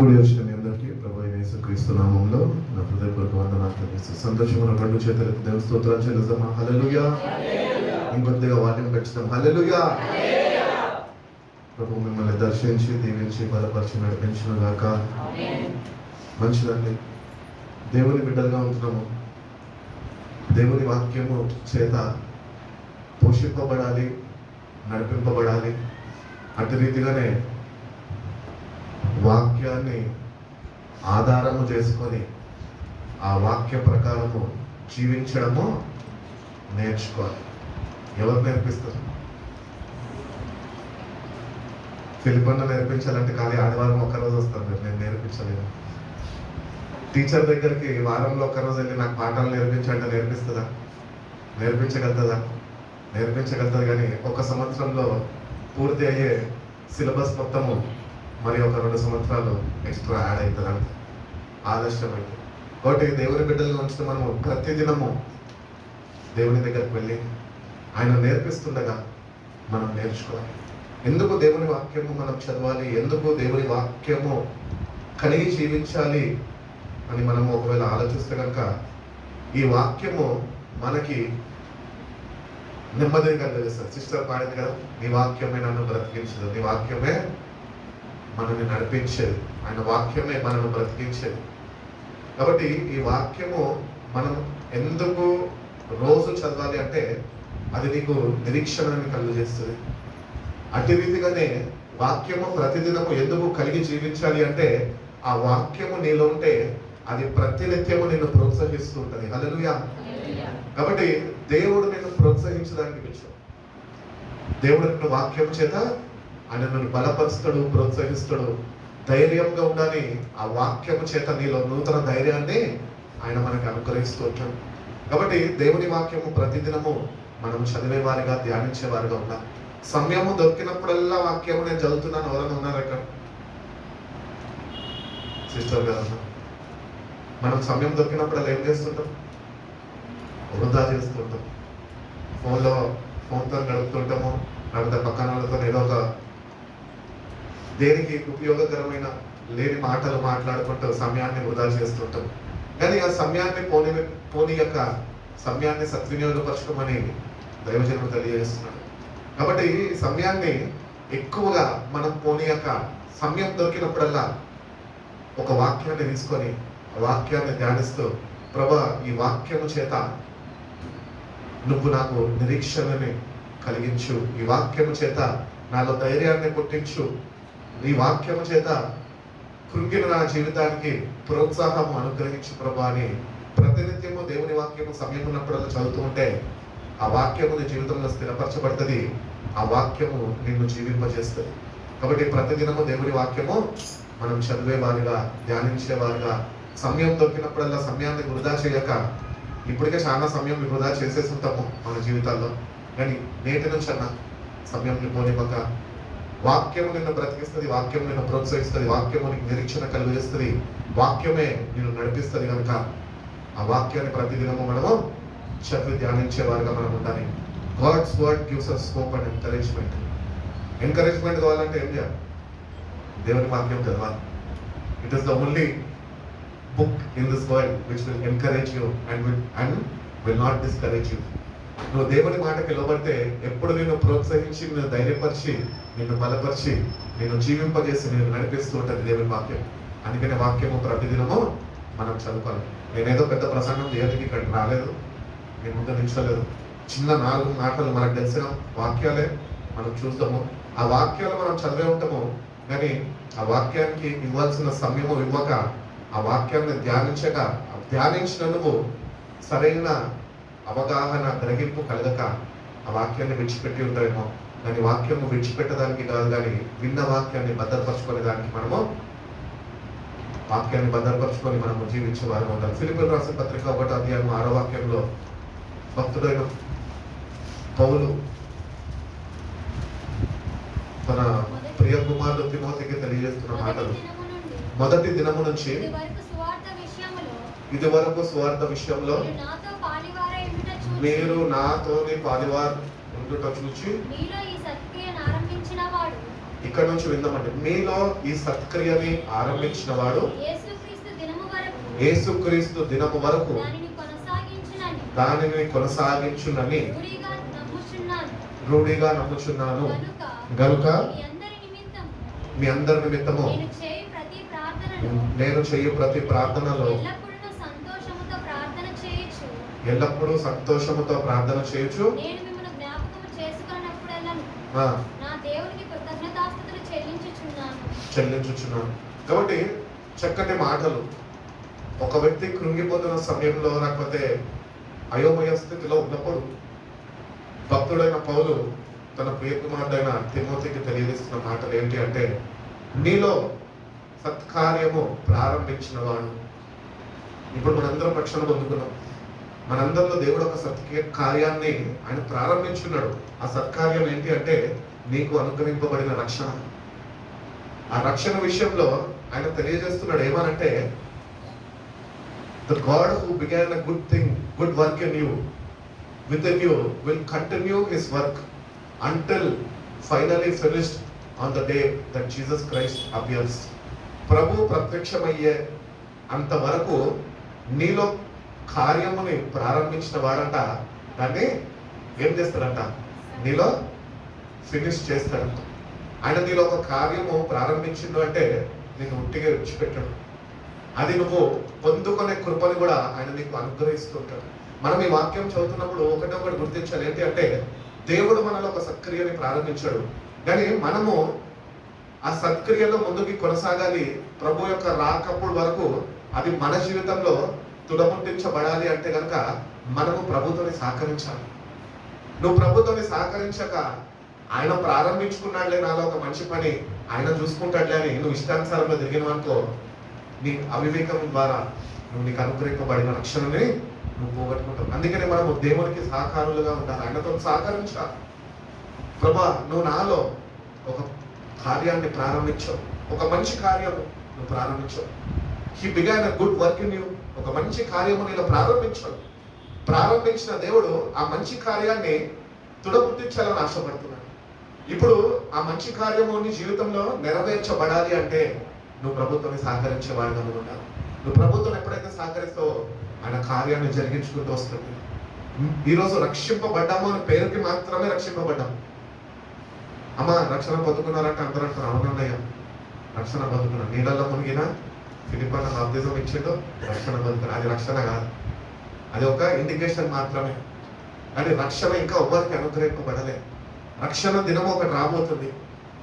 కూడి వచ్చిన మీ అందరికీ ప్రభు అయిన యేసుక్రీస్తు నామములో నా హృదయపూర్వక వందనాలు తెలియజేస్తూ సంతోషమున రెండు చేతులెత్తి దేవుని స్తోత్రాలు చెల్లిద్దామా. హల్లెలూయా. ఇంకొద్దిగా వాక్యం పెంచుదాం. హల్లెలూయా. ప్రభు మిమ్మల్ని దర్శించి దీవించి బలపరిచి నడిపించును గాక. మంచిదండి, దేవుని బిడ్డలుగా ఉంటున్నాము. దేవుని వాక్యము చేత పోషింపబడాలి, నడిపింపబడాలి. అటు రీతిగానే వాక్యాన్ని ఆధారము చేసుకొని ఆ వాక్య ప్రకారము జీవించడము నేర్చుకోవాలి. ఎవరు నేర్పిస్తారు? ఫిలిపన్న నేర్పించాలంటే ఖాళీ ఆదివారం ఒక్కరోజు వస్తారు మీరు, నేను నేర్పించలేదు. టీచర్ దగ్గరికి వారంలో ఒక్కరోజు వెళ్ళి నాకు పాఠాలు నేర్పించంటే నేర్పిస్తుందా? నేర్పించగలుగుతుందా? నేర్పించగలుగుతుంది. కానీ ఒక సంవత్సరంలో పూర్తి అయ్యే సిలబస్ మొత్తము మరి ఒక 2 సంవత్సరాలు ఎక్స్ట్రా యాడ్ అవుతుందంట. ఆలస్యం అయితే కాబట్టి దేవుని బిడ్డలను ఉంచితే మనము ప్రతిదినము దేవుని దగ్గరికి వెళ్ళి ఆయన నేర్పిస్తుండగా మనం నేర్చుకోవాలి. ఎందుకు దేవుని వాక్యము మనం చదవాలి, ఎందుకు దేవుని వాక్యము కలిగి జీవించాలి అని మనము ఒకవేళ ఆలోచిస్తే కనుక ఈ వాక్యము మనకి నెమ్మదిని కలిగిస్తుంది. సిస్టర్ పాడింది కదా, నీ వాక్యమే నన్ను బ్రతికించదు, నీ వాక్యమే మనల్ని నడిపించేది, ఆయన వాక్యమే మనల్ని బ్రతికించేది. కాబట్టి ఈ వాక్యము మనం ఎందుకు రోజు చదవాలి అంటే అది నీకు నిరీక్షణని కలుగజేస్తుంది. అటు రీతిగానే వాక్యము ప్రతిదినము ఎందుకు కలిగి జీవించాలి అంటే ఆ వాక్యము నీలో ఉంటే అది ప్రతినిత్యము నిన్ను ప్రోత్సహిస్తూ ఉంటుంది. హల్లెలూయా. కాబట్టి దేవుడు నిన్ను ప్రోత్సహించడానికి పిలిచాడు. దేవుడు నిన్ను వాక్యం చేత ఆయన నన్ను బలపరుస్తాడు, ప్రోత్సహిస్తాడు. ధైర్యంగా ఉండాలి. ఆ వాక్యము చేత నీలో నూతన ధైర్యాన్ని ఆయన మనకి అనుగ్రహిస్తూ ఉంటాడు. కాబట్టి దేవుని వాక్యము ప్రతిదినము మనం చదివేవారిగా, ధ్యానించేవారిగా ఉండాలి. సమయము దొరికినప్పుడల్లా వాక్యము నేను చదువుతున్నాను ఎవరైనా ఉన్నారు ఇక్కడ? సిస్టర్ గారు, మనం సమయం దొరికినప్పుడల్లా ఏం చేస్తుంటాం? వృధా చేస్తుంటాం. ఫోన్తో గడుపుతుంటాము, లేకపోతే పక్కన వాళ్ళతో ఏదో ఒక దేనికి ఉపయోగకరమైన లేని మాటలు మాట్లాడుకుంటూ సమయాన్ని వృధా చేస్తుంటాం. కానీ ఆ సమయాన్ని పోనీ యొక్క సమయాన్ని సద్వినియోగపరచుకోమని దైవజనుడు తెలియజేస్తున్నాడు. కాబట్టి ఈ సమయాన్ని ఎక్కువగా మనం పోనీ యొక్క సమయం దొరికినప్పుడల్లా ఒక వాక్యాన్ని తీసుకొని ఆ వాక్యాన్ని ధ్యానిస్తూ, ప్రభా ఈ వాక్యము చేత నువ్వు నాకు నిరీక్షణని కలిగించు, ఈ వాక్యము చేత నాలో ధైర్యాన్ని పుట్టించు, నీ వాక్యము చేత కృంగిన నా జీవితానికి ప్రోత్సాహము అనుగ్రహించు ప్రభా అని ప్రతినిత్యము దేవుని వాక్యము సమయం ఉన్నప్పుడల్లా చదువుతూ ఉంటే ఆ వాక్యము నీ జీవితంలో స్థిరపరచబడుతుంది. ఆ వాక్యము నిన్ను జీవింపజేస్తుంది. కాబట్టి ప్రతిదినము దేవుని వాక్యము మనం చదివేవారిగా, ధ్యానించేవారిగా, సమయం దొరికినప్పుడల్లా సమయాన్ని వృధా చేయక, ఇప్పటికే చాలా సమయం వృధా చేసేసి ఉంటాము మన జీవితాల్లో, కానీ నేటి నుంచి అన్న సమయంని పోనివ్వక వాక్యము నిన్ను బ్రతికిస్తుంది, వాక్యము నిన్ను ప్రోత్సహిస్తుంది, వాక్యము నీకు నిరీక్షణ కలిగిస్తుంది, వాక్యమే నిన్ను నడిపిస్తుంది. కనుక ఆ వాక్యాన్ని ప్రతిదినము మనము చదివి ధ్యానించేవారుగా మనం ఉండాలి. God's word gives us hope and encouragement. Encouragement కావాలంటే ఏం చేయాలి? దేవుని వాక్యం చదవాలి. It is the only book in this world which will encourage you and will not discourage you. నువ్వు దేవుని మాటకి లోబడితే ఎప్పుడు నిన్ను ప్రోత్సహించి, నిన్ను ధైర్యపరిచి, నిన్ను బలపరిచి, నిన్ను జీవింపజేసి నిన్ను నడిపిస్తూ ఉంటుంది దేవుని వాక్యం. అందుకనే వాక్యము ప్రతిదినము మనం చదువుకోవాలి. నేనేదో పెద్ద ప్రసంగం చేయడానికి ఇక్కడ రాలేదు, నేను ముందు నిల్చోలేదు. చిన్న 4 మాటలు మనకు తెలిసిన వాక్యాలే మనం చూస్తాము. ఆ వాక్యాలు మనం చదివే ఉంటాము, కానీ ఆ వాక్యానికి ఇవ్వాల్సిన సమయము ఇవ్వక, ఆ వాక్యాన్ని ధ్యానించక, ధ్యానించిన నువ్వు సరైన అవగాహన, గ్రహింపు కలగక ఆ వాక్యాన్ని విడిచిపెట్టి ఉంటామేమో. కానీ వాక్యము విడిచిపెట్టడానికి కాదు, కానీ విన్న వాక్యాన్ని భద్రపరచుకునే దానికి మనము వాక్యాన్ని భద్రపరచుకొని మనము జీవించే వారు ఉండాలి. ఫిలిప్పీయులకు రాసిన పత్రిక 1వ అధ్యాయం 6వ వాక్యంలో భక్తుడైన పౌలు తన ప్రియ కుమారుడు తిమోతికి తెలియజేస్తున్న మాటలు, మొదటి దినము నుంచి ఇది వరకు సువార్త విషయంలో మీరు నాతోని పాలివారు ఉండుట చూచి, ఇక్కడ నుంచి విందామండి. మీలో ఈ సత్క్రియని ఆరంభించిన వాడు యేసుక్రీస్తు దినము వరకు దానిని కొనసాగించునని రూఢిగా నమ్ముచున్నాను గనుక మీ అందరి నిమిత్తము నేను చేయు ప్రతి ప్రార్థనలో ఎల్లప్పుడూ సంతోషముతో ప్రార్థన చేయొచ్చు. చెల్లించుచున్నాను. కాబట్టి చక్కటి మాటలు. ఒక వ్యక్తి కృంగిపోతున్న సమయంలో లేకపోతే అయోమయ స్థితిలో ఉన్నప్పుడు భక్తుడైన పౌలు తన ప్రియకుమారుడైన తిమోతికి తెలియజేస్తున్న మాటలు ఏంటి అంటే, నీలో సత్కార్యము ప్రారంభించిన వాడు. ఇప్పుడు మనందరం రక్షణ పొందుకున్నాం. మనందరిలో దేవుడు ఒక కార్యాన్ని ఆయన ప్రారంభించున్నాడు. ఆ సత్కార్యం ఏంటి అంటే నీకు అనుగ్రహింపబడిన రక్షణ. ఆ రక్షణ విషయంలో ఆయన తెలియజేస్తున్నాడు ఏమనంటే, the God who began a good thing, good work in you, within you, will continue his work until finally finished on the day that Jesus Christ appears. ప్రభు ప్రత్యక్షమయ్యే అంతవరకు నీలో కార్యముని ప్రారంభించిన వాడంట దాన్ని ఏం చేస్తాడంట, నీలో ఫినిష్ చేస్తాడంట. ఆయన నీలో ఒక కార్యము ప్రారంభించిండు అంటే నేను ఉట్టిగా విడిచిపెట్టాడు. అది నువ్వు పొందుకునే కృపని కూడా ఆయన నీకు అనుగ్రహిస్తుంటాడు. మనం ఈ వాక్యం చదువుతున్నప్పుడు ఒకటి గుర్తించాలి. ఏంటి అంటే, దేవుడు మనలో ఒక సత్క్రియని ప్రారంభించాడు, కానీ మనము ఆ సత్క్రియలో ముందుకి కొనసాగాలి. ప్రభు యొక్క రాకప్పుడు వరకు అది మన జీవితంలో తుడముట్టించబడాలి అంటే కనుక మనము ప్రభుత్వాన్ని సహకరించాలి. నువ్వు ప్రభుత్వాన్ని సహకరించక ఆయన ప్రారంభించుకున్నాడులే నాలో ఒక మంచి పని, ఆయన చూసుకుంటాడులే అని నువ్వు ఇష్టానుసారంలో తిరిగిన అనుకో, నీ అవివేకం ద్వారా నువ్వు నీకు అనుగ్రహింపబడిన రక్షణని నువ్వు పోగొట్టుకుంటావు. అందుకని మనము దేవునికి సహకారులుగా ఉండాలి, ఆయనతో సహకరించాలి. ప్రభా, నువ్వు నాలో ఒక కార్యాన్ని ప్రారంభించావు, ఒక మంచి కార్యము నువ్వు ప్రారంభించావు. He began a good work in you. ఒక మంచి కార్యము నేను ప్రారంభించావు. ప్రారంభించిన దేవుడు ఆ మంచి కార్యాన్ని తుడముట్టించాలని ఆశపడుతున్నాడు. ఇప్పుడు ఆ మంచి కార్యము నీ జీవితంలో నెరవేర్చబడాలి అంటే నువ్వు ప్రభుత్వాన్ని సహకరించేవాడుగా ఉండాలి. నువ్వు ప్రభుత్వం ఎప్పుడైతే సహకరిస్తావో ఆయన కార్యాన్ని జరిగించుకుంటూ వస్తుంది. ఈరోజు రక్షింపబడ్డాము అని పేరుకి మాత్రమే రక్షింపబడ్డాము. అమ్మ రక్షణ పొందుకున్నారంటే అందరూ అంటారు, అవునన్నయ్య రక్షణ పొందుకున్నా. నీళ్ళల్లో మునిగిన ఫిలిప్పన్న బాప్తిజం ఇచ్చిండు, రక్షణ పొందుకున్నా. అది రక్షణ కాదు, అది ఒక ఇండికేషన్ మాత్రమే. కానీ రక్షణ ఇంకా ఎవరికి అనుగ్రహింపబడలే. రక్షణ దినం ఒకటి రాబోతుంది.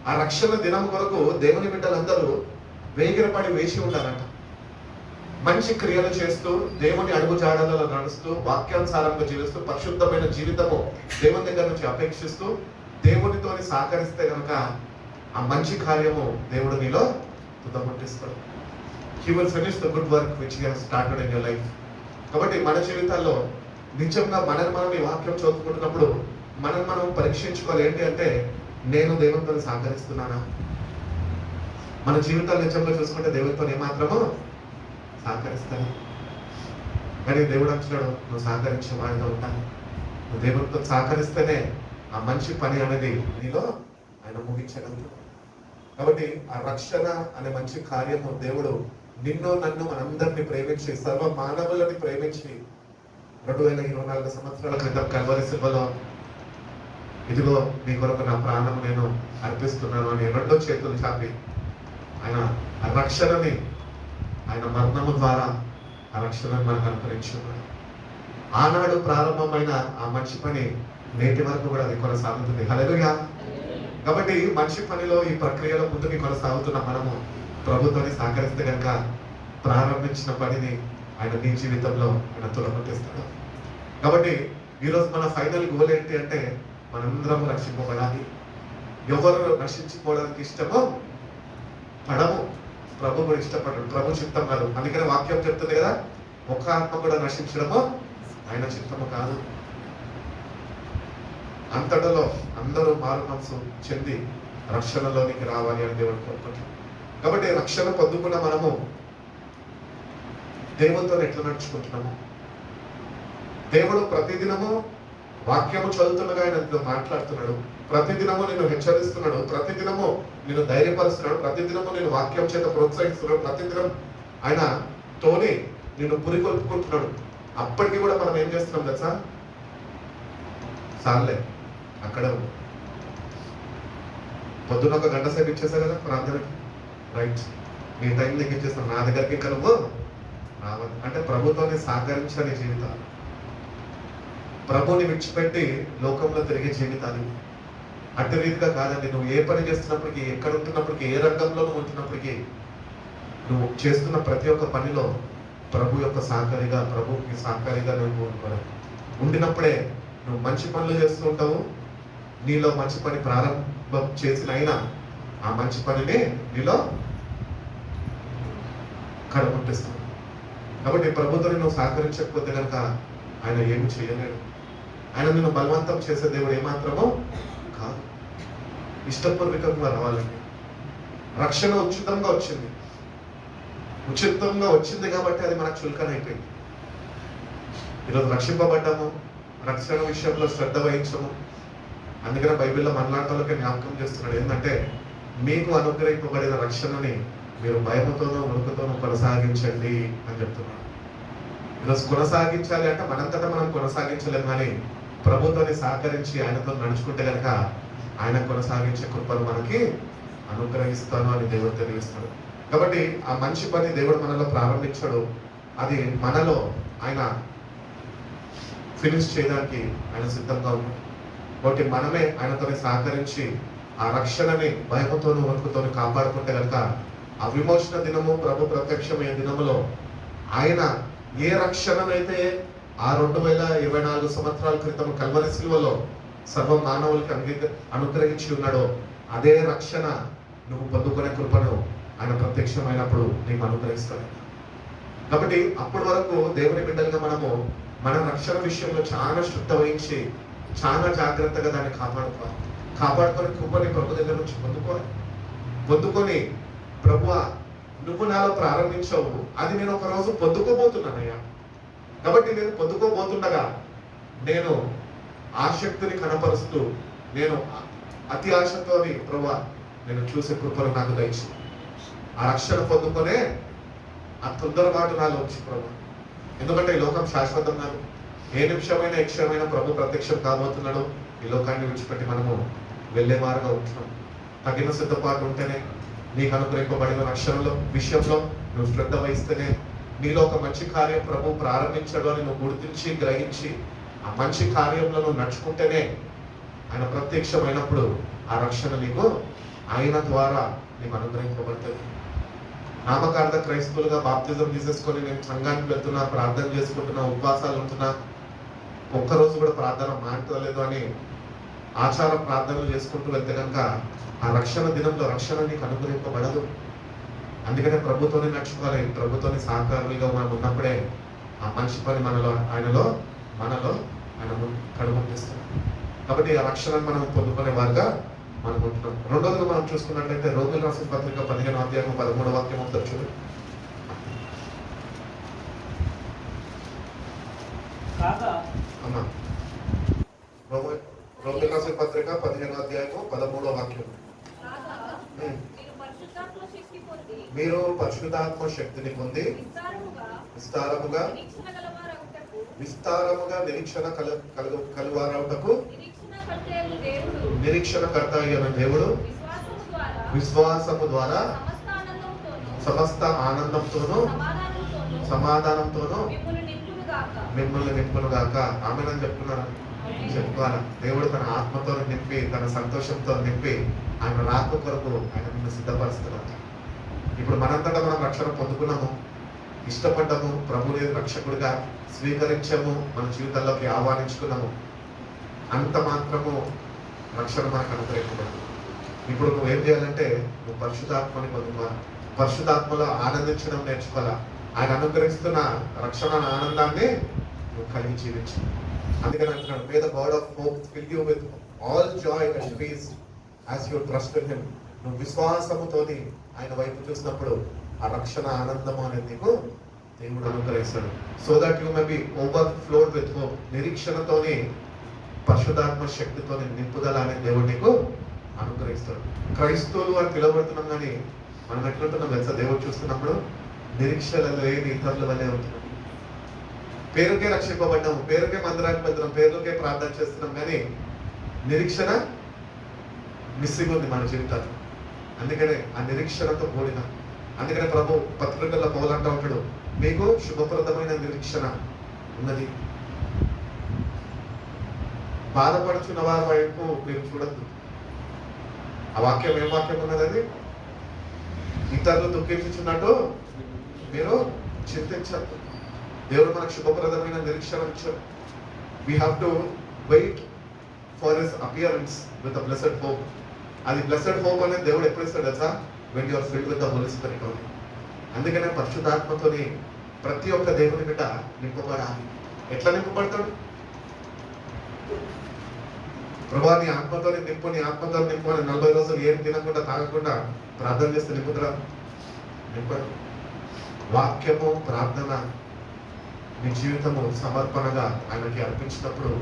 ఆ రక్షణ దినం కొరకు దేవుని బిడ్డలందరూ వేగిరపడి వేసి ఉండాలంట. మంచి క్రియలు చేస్తూ, దేవుని అడుగు జాడలలో నడుస్తూ, వాక్యానుసారంగా జీవిస్తూ, పరిశుద్ధమైన జీవితము దేవుని దగ్గర నుంచి అపేక్షిస్తూ దేవునితో సహకరిస్తే కనుక ఆ మంచి కార్యము దేవుడు నీలో తుదముట్టిస్తాడు. He will finish the good work which he has started in your life. కాబట్టి మన జీవితాల్లో నిజంగా మనం ఈ వాక్యం చదువుకుంటున్నప్పుడు మనం పరీక్షించుకోవాలి. ఏంటి అంటే, నేను దేవునితో సహకరిస్తున్నానా? మన జీవితాలు నిజంగా చూసుకుంటే దేవునితో ఏమాత్రమో సహకరిస్తాను. కానీ దేవుడు అంటున్నాడు, నువ్వు సహకరించే వాడిగా ఉంటాను. నువ్వు దేవునితో సహకరిస్తేనే ఆ మంచి పని అనేది నీలో ఆయన ముగించగలుగుతాడు. కాబట్టి ఆ రక్షణ అనే మంచి కార్యము దేవుడు నిన్ను నన్ను మనందరినీ ప్రేమించి, సర్వ మానవులని ప్రేమించి 2024 సంవత్సరాల క్రితం కల్వరి శిల్వలో ఇదిగో నీ కొరకు నా ప్రాణం నేను అర్పిస్తున్నాను అని 2 చేతులు చాపి ఆయన ఆ రక్షణని, ఆయన మరణము ద్వారా ఆ రక్షణను మనకు అనుకరించున్నాడు. ఆనాడు ప్రారంభమైన ఆ మంచి పని నేటి వరకు కూడా అది కొనసాగుతుంది. హల్లెలూయా. కాబట్టి మంచి పనిలో ఈ ప్రక్రియలో ముందుకు కొనసాగుతున్న మనము ప్రభుత్వాన్ని సహకరిస్తే కనుక ప్రారంభించిన పనిని ఆయన నీ జీవితంలో ఆయన తులపట్టిస్తాడు. కాబట్టి ఈరోజు మన ఫైనల్ గోల్ ఏంటి అంటే, మనందరం రక్షింపబడాలి. ఎవరు రక్షించుకోవడానికి ఇష్టమో పడము, ప్రభు కూడా ఇష్టపడడు, ప్రభు చిత్తం కాదు. అందుకనే వాక్యం చెప్తుంది కదా, ఒక ఆత్మ కూడా నశించడమో ఆయన చిత్తము కాదు. అంతటలో అందరూ మారు మనసు చెంది రక్షణలోనికి రావాలి అని దేవుడు కోరుకుంటున్నాడు. కాబట్టి రక్షణ పొందుకున్న మనము దేవునితో ఎట్లా నడుచుకుంటున్నాము? దేవుడు ప్రతిదినము వాక్యము చదువుతుండగా ఆయన మాట్లాడుతున్నాడు. ప్రతిదినము నేను హెచ్చరిస్తున్నాడు, ప్రతిదినము నేను ధైర్యపరుస్తున్నాడు, ప్రతిదినము నేను వాక్యం చేత ప్రోత్సహిస్తున్నాడు, ప్రతిదినం ఆయన తోని నేను పురికొల్పుకుంటున్నాడు. అప్పటికి కూడా మనం ఏం చేస్తున్నాం తెలుసా? సార్లే అక్కడే ఉంది. పొద్దున ఒక గంట సేపు ఇచ్చేసా కదా ప్రార్థనకి, రైట్, నీ టైం నీకు ఇచ్చేస్తాను, నా దగ్గరికి ఇంకా నువ్వు రావాలి అంటే ప్రభుత్వాన్ని సహకరించని జీవితాలు, ప్రభుని విడిచిపెట్టి లోకంలో తిరిగే జీవితాలు. అట్టి రీతిగా కాదండి. నువ్వు ఏ పని చేస్తున్నప్పటికీ, ఎక్కడ ఉంటున్నప్పటికీ, ఏ రంగంలో నువ్వు ఉంటున్నప్పటికీ, నువ్వు చేస్తున్న ప్రతి ఒక్క పనిలో ప్రభు యొక్క సహకారిగా, ప్రభుకి సహకారిగా నువ్వు ఉండినప్పుడే నువ్వు మంచి పనులు చేస్తూ ఉంటావు. నీలో మంచి పని ప్రారంభం చేసిన అయినా ఆ మంచి పనిని నీలో కడముట్టిస్తావు. కాబట్టి ప్రభుత్వం నువ్వు సహకరించకపోతే కనుక ఆయన ఏమి చేయలేడు. ఆయన నిన్ను బలవంతం చేసే దేవుడు ఏమాత్రమో కాదు. ఇష్టపూర్వకంగా రావాలండి. రక్షణ ఉచితంగా వచ్చింది, ఉచితంగా వచ్చింది కాబట్టి అది మనకు చులకన అయిపోయింది. ఈరోజు రక్షింపబడ్డాము, రక్షణ విషయంలో శ్రద్ధ వహించము. అందుకనే బైబిల్లో మనలాంటి జ్ఞాపకం చేస్తున్నాడు ఏంటంటే, మీకు అనుగ్రహింపబడిన రక్షణని మీరు భయముతోనూ వణుకుతోనూ కొనసాగించండి అని చెప్తున్నాడు. ఈరోజు కొనసాగించాలి అంటే మనంతటా మనం కొనసాగించలేము, కానీ ప్రభుత్వాన్ని సహకరించి ఆయనతో నడుచుకుంటే కనుక ఆయన కొనసాగించే కృపను మనకి అనుగ్రహిస్తాను అని దేవుడు తెలియస్తాడు. కాబట్టి ఆ మంచి పని దేవుడు మనలో ప్రారంభించాడు, అది మనలో ఆయన ఫినిష్ చేయడానికి ఆయన సిద్ధంగా ఉన్నాడు. కాబట్టి మనమే ఆయనతో సహకరించి ఆ రక్షణని భయముతోనూ వణుకుతోనూ కాపాడుకుంటే కనుక ఆ విమోచన దినము, ప్రభు ప్రత్యక్షమయ్యే దినములో ఆయన ఏ రక్షణనైతే ఆ 2024 సంవత్సరాల క్రితం కల్వరి శిలువలో సర్వ మానవులకి అనుగ్రహించి ఉన్నాడో అదే రక్షణ నువ్వు పొందుకునే కృపను ఆయన ప్రత్యక్షమైనప్పుడు నీకు అనుగ్రహిస్తాడు. కాబట్టి అప్పటి వరకు దేవుని బిడ్డలుగా మనము మన రక్షణ విషయంలో చాలా శ్రద్ధ వహించి చాలా జాగ్రత్తగా దాన్ని కాపాడుకొని కృపని ప్రభు దగ్గర నుంచి పొందుకొని ప్రభువా నువ్వు నాలో ప్రారంభించావు, అది నేను ఒక రోజు పొందుకోబోతున్నానయ్యా. కాబట్టి నేను పొందుకోబోతుండగా నేను ఆసక్తిని కనపరుస్తూ నేను అతి ఆశతోని ప్రభువా నేను చూసే కృపను నాకు దయచి ఆ రక్షణ పొందుకొనే ఆ తొందరపాటు నాలో వచ్చి ప్రభు. ఎందుకంటే ఈ లోకం శాశ్వతం కాదు. ఏ నిమిషమైన ఏ క్షణమైన ప్రభు ప్రత్యక్షం కాబోతున్నాడు. ఈ లోకాన్ని విడిచిపెట్టి మనము వెళ్ళేవారుగా ఉంటున్నాం. తగిన సిద్ధపాటు ఉంటేనే, నీకు అనుగ్రహింపబడిన రక్షణలో విషయంలో నువ్వు శ్రద్ధ వహిస్తేనే నీలో ఒక మంచి కార్యం ప్రభు ప్రారంభించడం అని నువ్వు గుర్తించి గ్రహించి ఆ మంచి కార్యంలో నువ్వు నడుచుకుంటేనే ఆయన ప్రత్యక్షమైనప్పుడు ఆ రక్షణ నీకు ఆయన ద్వారా నీకు అనుగ్రహింపబడుతుంది. నామకార్థ క్రైస్తవులుగా బాప్తిజం తీసేసుకొని నేను సంఘానికి వెళ్తున్నా, ప్రార్థన చేసుకుంటున్నా, ఉపవాసాలు ఉంటున్నా, ఒక్కరోజు కూడా ప్రార్థన మాట్లాడలేదు అని ఆచార ప్రార్థనలు చేసుకుంటూ వెళ్తే కనుక ఆ రక్షణ దినంలో రక్షణ నీకు అనుగ్రహింపబడదు. అందుకనే ప్రభుత్వాన్ని నడుచుకోవాలి. ప్రభుత్వాన్ని సహకారులుగా మనం ఉన్నప్పుడే ఆ మంచి పని మనలో మనలో ఆయన కడుగుపిస్తాడు. కాబట్టి ఆ రక్షణను మనం పొందుకునే వారుగా మనం ఉంటున్నాం. రెండోదిగా మనం చూసుకున్నట్లయితే రోగులు రాసిన పత్రిక 15వ అధ్యాయం 13వ వాక్యం ఉంటుంది చూడండి. అమ్మా, రోగులు రాసిన పత్రిక 15వ అధ్యాయము 13వ వాక్యం. మీరు పరిశుద్ధాత్మ శక్తిని పొంది విస్తారముగా నిరీక్షణ కలువారవుటకు నిరీక్షణకర్త అయిన దేవుడు విశ్వాసము ద్వారా సమస్త ఆనందంతోనూ సమాధానంతోనూ మిమ్మల్ని నింపునుగాక. ఆమెనని చెప్పుకోవాలి. దేవుడు తన ఆత్మతో నింపి, తన సంతోషంతో నింపి ఆయన రాక కొరకు ఆయన నిన్ను సిద్ధపరుస్తున్నాడు. ఇప్పుడు మనంతటా మనం రక్షణ పొందుకున్నాము, ఇష్టపడ్డాము, ప్రభుని రక్షకుడిగా స్వీకరించాము, మన జీవితాల్లోకి ఆహ్వానించుకున్నాము. అంత మాత్రము రక్షణ మనకు అనుగ్రహించబడదు. ఇప్పుడు నువ్వేం చేయాలంటే నువ్వు పరిశుద్ధాత్మని పొందుకోవాలి. పరిశుద్ధాత్మలో ఆనందించడం నేర్చుకోవాలా. ఆయన అనుగ్రహిస్తున్న రక్షణ ఆనందాన్ని నువ్వు కలిగి జీవించు. అందుకని అంటున్నాడు, may the God of hope fill you with all joy and peace as you trust in him. నువ్వు విశ్వాసముతోని ఆయన వైపు చూసినప్పుడు ఆ రక్షణ ఆనందము అనేది నీకు దేవుడు అనుగ్రహిస్తాడు. So that you may be overflowed with hope. నిరీక్షణతోని పరిశుద్ధాత్మ శక్తితో నింపుదల అనే దేవుడు నీకు అనుగ్రహిస్తాడు. క్రైస్తవులు అని పిలువబడుతున్నాం, కానీ మనం ఎట్లుంటున్నాం తెలుసా? దేవుడు చూస్తున్నప్పుడు నిరీక్షణ లేని ఇతరుల వల్లే ఉంటున్నాం. పేరుకే రక్షింపబడ్డాము, పేరుకే మందిరానికి వెళ్తున్నాం, పేరుకే ప్రార్థన చేస్తున్నాం, కానీ నిరీక్షణ మిస్సింగ్ ఉంది మన జీవితాలు. అందుకనే ఆ నిరీక్షణతో కూడిన, అందుకనే ప్రభు పత్రికల్లో పౌలంటూ ఉంటాడు, మీకు శుభప్రదమైన నిరీక్షణ ఉన్నది. బాధపడుచున్న వారి వైపు మీరు చూడద్దు. ఆ వాక్యం ఏం వాక్యం ఉన్నది? అది ఇతరులు దుఃఖించుచున్నట్టు మీరు చింతించద్దు. దేవుడు మనకు శుభప్రదమైన నిరీక్షణ ఇచ్చారు. We have to wait for his appearance with a blessed hope. అది బ్లెస్డ్ హోప్ అనేది దేవుడు ఎప్పుడు ఇస్తాడు తెలుసా? When you are filled with the Holy Spirit only. అందుకనే పరిశుద్ధాత్మతోని ప్రతి ఒక్క దేవుని బిడ్డ నింపబడాలి. ఎట్లా నింపబడతాడు? ప్రభా నీ ఆత్మతో నింపు, నీ ఆత్మతో నింపు అని 40 రోజులు ఏం తినకుండా తాగకుండా ప్రార్థన చేస్తే నింపుతురా? నింపడు. వాక్యము, ప్రార్థన, నీ జీవితము సమర్పణగా ఆయనకి అర్పించినప్పుడు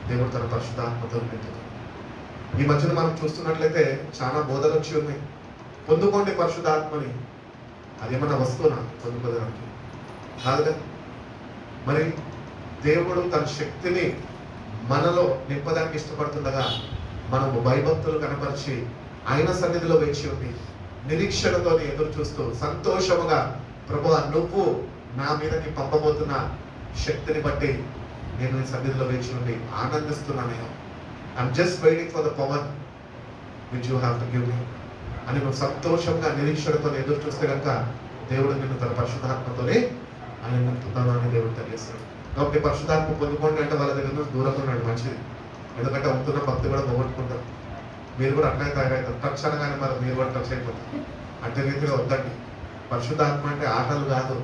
దేవుడు తన పరిశుద్ధాత్మతో నింపుతాడు. ఈ మధ్యన మనం చూస్తున్నట్లయితే చాలా బోధలు వచ్చి ఉన్నాయి. పొందుకోండి పరిశుద్ధాత్మని. అదేమన్నా వస్తువునా పొందుకోవడానికి? కాదు కదా. మరి దేవుడు తన శక్తిని మనలో నింపడానికి ఇష్టపడుతుండగా మనము భయభక్తులు కనపరిచి ఆయన సన్నిధిలో వేచి ఉండి నిరీక్షణతో ఎదురు చూస్తూ సంతోషముగా, ప్రభువా నువ్వు నా మీదకి పంపబోతున్న శక్తిని బట్టి నేను నీ సన్నిధిలో వేచి ఉండి ఆనందిస్తున్నాను. I'm just waiting for the power which you have to give me అని నువ్వు సంతోషంగా నిరీక్షణతో ఎదురు చూస్తే కనుక దేవుడు నిన్ను తన పరిశుద్ధాత్మతోనే ఆయన నింపుతాను అని దేవుడు తెలియజేస్తాడు. కాబట్టి పరిశుద్ధాత్మ పొందుకోండి అంటే వాళ్ళ దగ్గర నుంచి దూరంగా ఉన్నాడు మంచిది. ఎందుకంటే ఉంటున్న భక్తి కూడా పోగొట్టుకుంటారు. మీరు కూడా అట్లనే తయారవుతారు. టచ్ అనగానే మరి మీరు కూడా టచ్ అయిపోతారు. అట్టి రీతిగా వద్దండి. పరిశుద్ధాత్మ అంటే ఆటలు కాదు.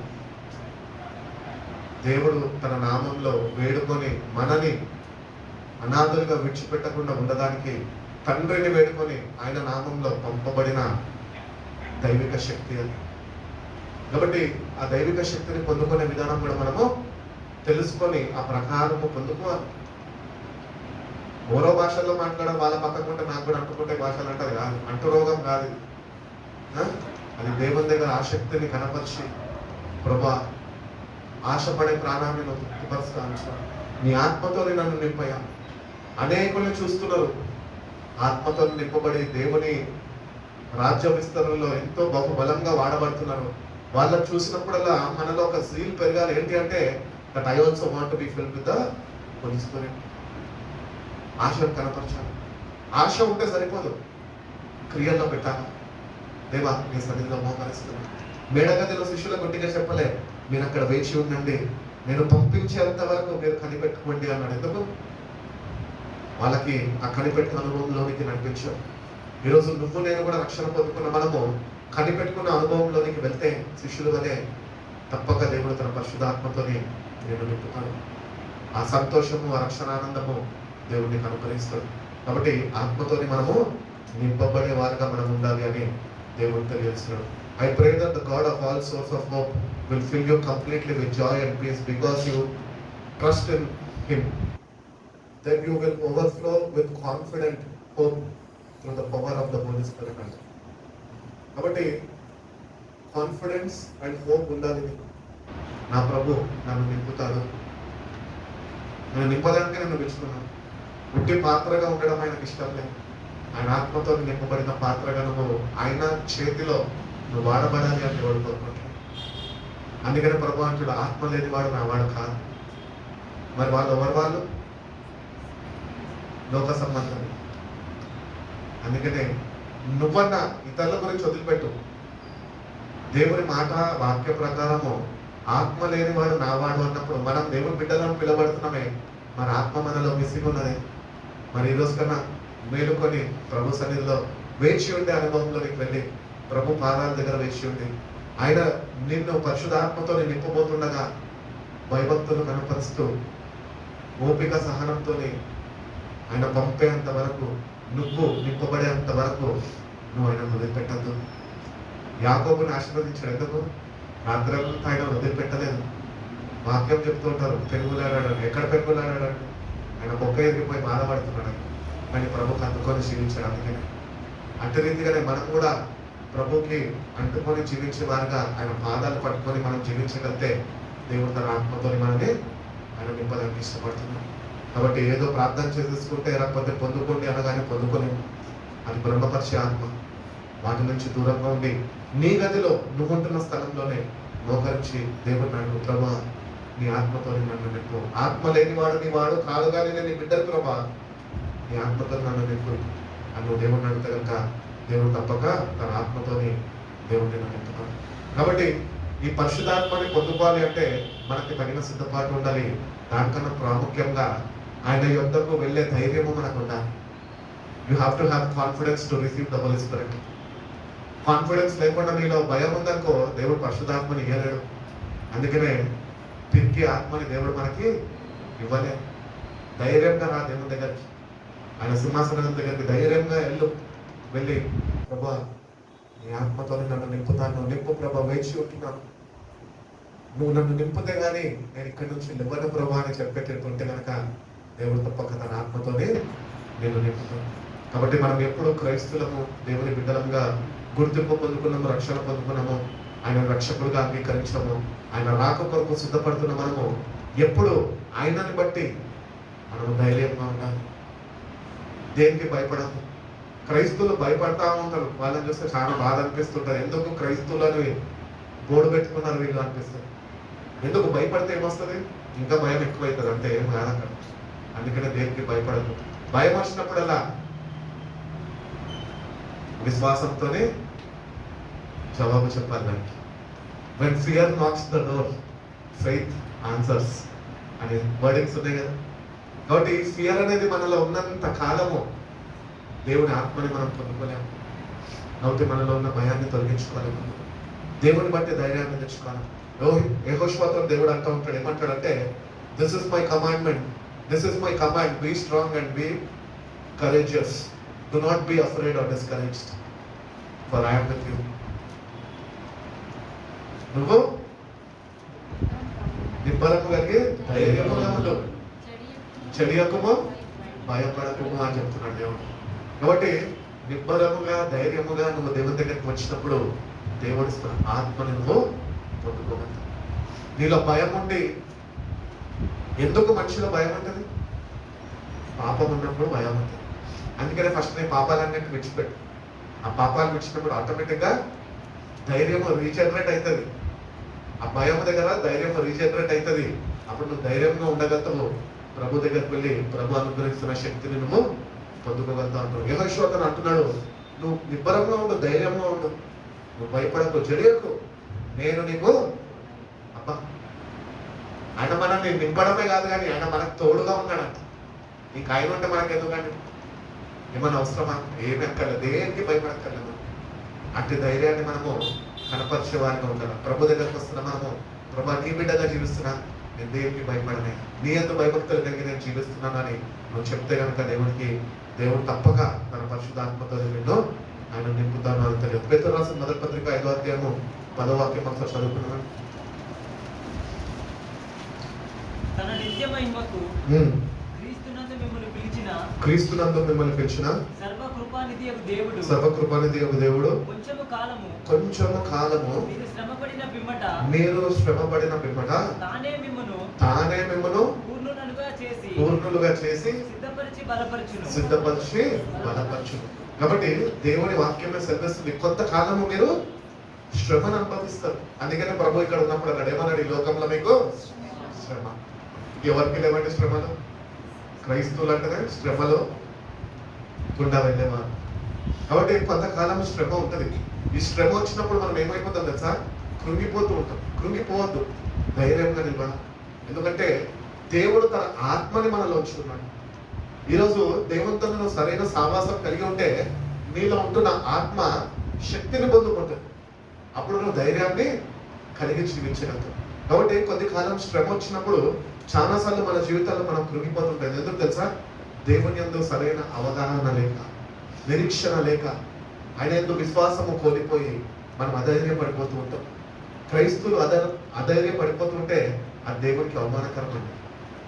దేవుడు తన నామంలో వేడుకొని మనని అనాథులుగా విడిచిపెట్టకుండా ఉండడానికి తండ్రిని వేడుకొని ఆయన నామంలో పంపబడిన దైవిక శక్తి అది. కాబట్టి ఆ దైవిక శక్తిని పొందుకునే విధానం కూడా మనము తెలుసుకొని ఆ ప్రకారము పొందుకోవాలి. ఓరో భాషల్లో మాట్లాడడం వాళ్ళ పక్కకుంటే నాకు కూడా అంటుకుంటే భాషలు అంటది కాదు, అంటు రోగం కాదు. అది దేవుని దగ్గర ఆసక్తిని కనపరిచి, ప్రభా ఆశపడే ప్రాణాన్ని నువ్వు తృప్తిపరుస్తాను, నీ ఆత్మతో నన్ను నింపయ్యా. అనేకుల్ని చూస్తున్నారు ఆత్మతో నింపబడి దేవుని రాజ్య విస్తరణలో ఎంతో బహుబలంగా వాడబడుతున్నారు. వాళ్ళని చూసినప్పుడల్లా మనలో ఒక జీల్ పెరగాలి. ఏంటి అంటే that I also want to be filled with the Holy Spirit. ఆశను కనపరచాలి. ఆశ ఉంటే సరిపోదు, క్రియల్లో పెట్టాలి. దేవా నీ సన్నిధిలో మోకరిస్తున్నాను. మేడగదిలో శిష్యుల గట్టిగా చెప్పలే, మీరు అక్కడ వేచి ఉండండి, నేను పంపించేంత వరకు మీరు కనిపెట్టుకోండి అన్నాడు. ఎందుకు? వాళ్ళకి ఆ కనిపెట్టుకున్న అనుభవంలోనికి నడిపించారు. ఈరోజు నువ్వు నేను కూడా రక్షణ పొందుకున్న మనము కనిపెట్టుకున్న అనుభవంలోనికి వెళ్తే శిష్యుల వలె తప్పక దేవుడు తన పరిశుద్ధాత్మతోని నేను నింపుతాడు. ఆ సంతోషము, ఆ రక్షణానందము దేవుడిని అనుగ్రహిస్తాడు. కాబట్టి ఆత్మతోని మనము నింపబడే వారిగా మనం ఉండాలి అని దేవుడు తెలియజేస్తున్నాడు. I pray that the God of all source of hope will fill you completely with joy and peace because you trust in Him. Then you will overflow with confident hope through the power of the Holy Spirit. కాబట్టి confidence and hope ఉండాలి. నా ప్రభు నన్ను నింపుతాడు, నేను నింపడానికి నన్ను పిలుచుకున్నాను. ఉట్టి పాత్రగా ఉండడం ఆయనకు ఇష్టం లేదు. ఆయన ఆత్మతో నింపబడిన పాత్రగా నువ్వు ఆయన చేతిలో నువ్వు వాడబడాలి అని దేవుడు కోరుకుంటాడు. అందుకని ప్రభు అంటాడు, ఆత్మ లేని వాడు నా వాడు కాదు. మరి వాళ్ళు ఎవరు? వాళ్ళు లోక సంబంధం. అందుకనే నువ్వన్న ఇతరుల గురించి వదిలిపెట్టు. దేవుని మాట వాక్య ప్రకారము ఆత్మ లేని వాడు నా వాడు అన్నప్పుడు మనం దేవుని బిడ్డలను పిలబడుతున్నామే, మరి ఆత్మ మనలో మిస్సింగ్ ఉన్నది. మరి ఈ రోజు కన్నా మేలుకొని ప్రభు సన్నిధిలో వేచి ఉండే అనుభవంలోనికి వెళ్ళి ప్రభు పాదాల దగ్గర వేచి ఉండి ఆయన నిన్ను పరిశుద్ధాత్మతో నింపబోతుండగా భయభక్తులు కనపరుస్తూ ఓపిక సహనంతో ఆయన పంపేంత వరకు, నువ్వు నింపబడేంత వరకు నువ్వు ఆయన వదిలిపెట్టద్దు. యాకోబుని ఆశీర్వదించాడు. ఎందుకు? రాత్రంతా ఆయన వదిలిపెట్టలేదు. వాక్యం చెప్తూ ఉంటారు, పెరుగులాడాడు. ఎక్కడ పెరుగులాడాడు? ఆయన బొక్క ఎదిగిపోయి బాధపడుతున్నాడు, కానీ ప్రభుకి అందుకొని జీవించాడు. అందుకని అట్టి రీతిగానే మనం కూడా ప్రభుకి అంటుకొని జీవించే వారుగా ఆయన పాదాలు పట్టుకొని మనం జీవించగలిగితే దేవుడు తన ఆత్మతో మనని ఆయన నింపడానికి ఇష్టపడుతున్నాడు. కాబట్టి ఏదో ప్రార్థన చేసేసుకుంటే లేకపోతే పొందుకోండి అనగానే పొందుకోలేము. అది బ్రహ్మపరిచే ఆత్మ. వాటి నుంచి దూరంగా ఉండి నీ గదిలో నువ్వుంటున్న స్థలంలోనే మోకరించి దేవుడు నాడు ప్రభా నీ ఆత్మతో నన్ను నింపు. ఆత్మ లేనివాడు నీ వాడు కాదు, కానీ నేను నీ బిడ్డలు ప్రభా నీ ఆత్మతో నన్ను నింపు అని నువ్వు దేవుడిని అడిగితే కనుక దేవుడు తప్పక తన ఆత్మతోని దేవుడిని నింపుతాడు. కాబట్టి ఈ పరిశుద్ధాత్మని పొందుకోవాలి అంటే మనకి తగిన సిద్ధపాటు ఉండాలి. దానికన్నా ప్రాముఖ్యంగా ఆయన యొద్దకు వెళ్ళే ధైర్యము మనకు ఉండాలి. You have to have confidence to receive the Holy Spirit. Confidence లేకుండా నీలో భయం ఉందనుకో దేవుడు పరిశుద్ధాత్మని ఇవ్వలేడు. అందుకనే తిరిగి ఆత్మని దేవుడు మనకి ఇవ్వలే. ధైర్యంగా రా దేవుని దగ్గరికి, ఆయన సింహాసనం దగ్గరికి ధైర్యంగా వెళ్ళి ప్రభా నీ ఆత్మతో నన్ను నింపుతాను, నింపు ప్రభా, వేచి ఉంటున్నాను, నువ్వు నన్ను నింపితే గానీ నేను ఇక్కడి నుంచి నివ్వను ప్రభా అని చెప్పేటట్టుంటే కనుక దేవుడు తప్పక తన ఆత్మతోనే నేను నింపుతాను. కాబట్టి మనం ఎప్పుడు క్రైస్తులము, దేవుని బిడ్డలంగా గుర్తింపు పొందుకున్నాము, రక్షణ పొందుకున్నాము, ఆయన రక్షకుడుగా అంగీకరించాము, ఆయన రాక కొరకు సిద్ధపడుతున్న మనము ఎప్పుడు ఆయనని బట్టి మనము ధైర్యంగా ఉండాలి. దేనికి భయపడదు. క్రైస్తువులు భయపడతా ఉంటారు, వాళ్ళని చూస్తే చాలా బాధ అనిపిస్తుంటారు. ఎందుకు క్రైస్తువులని గోడు పెట్టుకున్నారు వీళ్ళు అనిపిస్తుంది. ఎందుకు భయపడితే ఏమొస్తుంది? ఇంకా భయం ఎక్కువైతుంది, అంటే ఏం కాదక్కడ. అందుకనే దేనికి భయపడదు. భయం వచ్చినప్పుడల్లా విశ్వాసంతోనే జవాబు చెప్పాలి దానికి. when fear knocks the door, faith answers అనే వర్డింగ్స్ ఉన్నాయి కదా. కాబట్టి ఈ ఫియర్ అనేది మనలో ఉన్నంత కాలము దేవుని ఆత్మని మనం పొందుకోలేము. కాబట్టి మనలో ఉన్న భయాన్ని తొలగించుకోవాలి. దేవుని బట్టి ధైర్యాన్ని తెచ్చుకోవాలి. యెహోషువతో దేవుడు అంటూ ఉంటాడు, ఏమంటాడంటే this is my commandment, this is my command, be strong and be courageous, do not be afraid or discouraged, for I am with you. నువ్వు నిబ్బరము కలిగి ధైర్యముగా ఉండు, చెడియకుము భయపడకుము అని చెప్తున్నాడు దేవుడు. కాబట్టి నిబ్బరముగా ధైర్యముగా నువ్వు దేవుని దగ్గరికి వచ్చినప్పుడు దేవుడి ఆత్మని నువ్వు పొందుకోగలవు. నీలో భయం ఉండి, ఎందుకు మనిషిలో భయం ఉంటుంది? పాపం ఉన్నప్పుడు భయం ఉంటుంది. అందుకనే ఫస్ట్ నీ పాపాలన్నింటి విడిచిపెట్టు. ఆ పాపాలు విడిచినప్పుడు ఆటోమేటిక్గా ధైర్యము రీజనరేట్ అవుతుంది. ఆ భయం దగ్గర ధైర్యం రీజనరేట్ అవుతుంది. అప్పుడు నువ్వు ధైర్యంగా ఉండగలుగుతావు. ప్రభు దగ్గరికి వెళ్ళి ప్రభు అనుగ్రహిస్తున్న శక్తిని నువ్వు పొందుకోగలుగుతావు అంటాడు. యెహోషువ అంటున్నాడు, నువ్వు నిబ్బరంగా ఉండు, ధైర్యంగా ఉండు, నువ్వు భయపడకు, చెడియకు, నేను నీకు అబ్బా. ఆయన మనల్ని నింపడమే కాదు కానీ ఆయన మనకు తోడుగా ఉన్నాడంట. నీకు ఆయన ఉంటే మనకు ఎందుకండి? ఏమైనా అవసరమా? ఏమి అక్కర్లేదు, దేనికి భయపడక్కర్లేదు. అట్టి ధైర్యాన్ని మనము కనపరిచే వారిగా ఉండాలి. ప్రభు దగ్గరకు వస్తున్నా మనము, ప్రభా నీ బిడ్డగా జీవిస్తున్నా, నేను దేవునికి భయపడనే, నీ ఎంత భయభక్తులు కలిగి నేను జీవిస్తున్నానని నువ్వు చెప్తే కనుక దేవుడు తప్పక తన పరిశుద్ధాత్మతో నిన్ను ఆయన నింపుతాను అని తెలియదు. పేతురు రాసిన మొదటి పత్రిక 5వ అధ్యాయము 10వ వాక్యం ఒకసారి చదువుకున్నాను. తన నిత్య మహిమకు క్రీస్తునందు మిమ్మల్ని పిలిచిన సర్వకృపానిధి యొక్క దేవుడు కొంచెము కాలము మీరు శ్రమపడిన పిమ్మట తానే మిమ్మను పూర్ణులుగా చేసి సిద్ధపరిచి బలపరచును. కాబట్టి దేవుని వాక్యమే సెలవిస్తుంది, కొంతకాలము మీరు శ్రమను అనుభవిస్తారు. అందుకనే ప్రభు ఇక్కడ ఉన్నప్పుడు అన్నాడు, ఏమన్నాడు? ఈ లోకంలో మీకు శ్రమ. ఎవరికి లేవండి శ్రమలు? క్రైస్తవులు అంటేనే శ్రమలో గుండా వెళ్ళేవారు. కాబట్టి కొంతకాలం శ్రమ ఉంటుంది. ఈ శ్రమ వచ్చినప్పుడు మనం ఏమైపోతాం తెలుసా? కృంగిపోతూ ఉంటాం. కృంగిపోవద్దు, ధైర్యంగా నిలబడాలి. ఎందుకంటే దేవుడు తన ఆత్మని మనలో ఉంచుతున్నాడు. ఈరోజు దేవునితో నువ్వు సరైన సావాసం కలిగి ఉంటే నీలో ఉంటున్న ఆత్మ శక్తిని పొందుకుంటుంది. అప్పుడు నువ్వు ధైర్యాన్ని కలిగి జీవించగలుగుతావు. కాబట్టి కొద్ది కాలం శ్రమ వచ్చినప్పుడు చాలాసార్లు మన జీవితాల్లో మనం కృంగిపోతుంటాం. ఎందుకు తెలుసా? దేవుని యందు సరైన అవగాహన లేక, నిరీక్షణ లేక, ఆయన యందు విశ్వాసము కోల్పోయి మనం అధైర్యపడిపోతూ ఉంటాం. క్రైస్తువులు అధైర్యపడిపోతుంటే అది దేవునికి అవమానకరం అండి.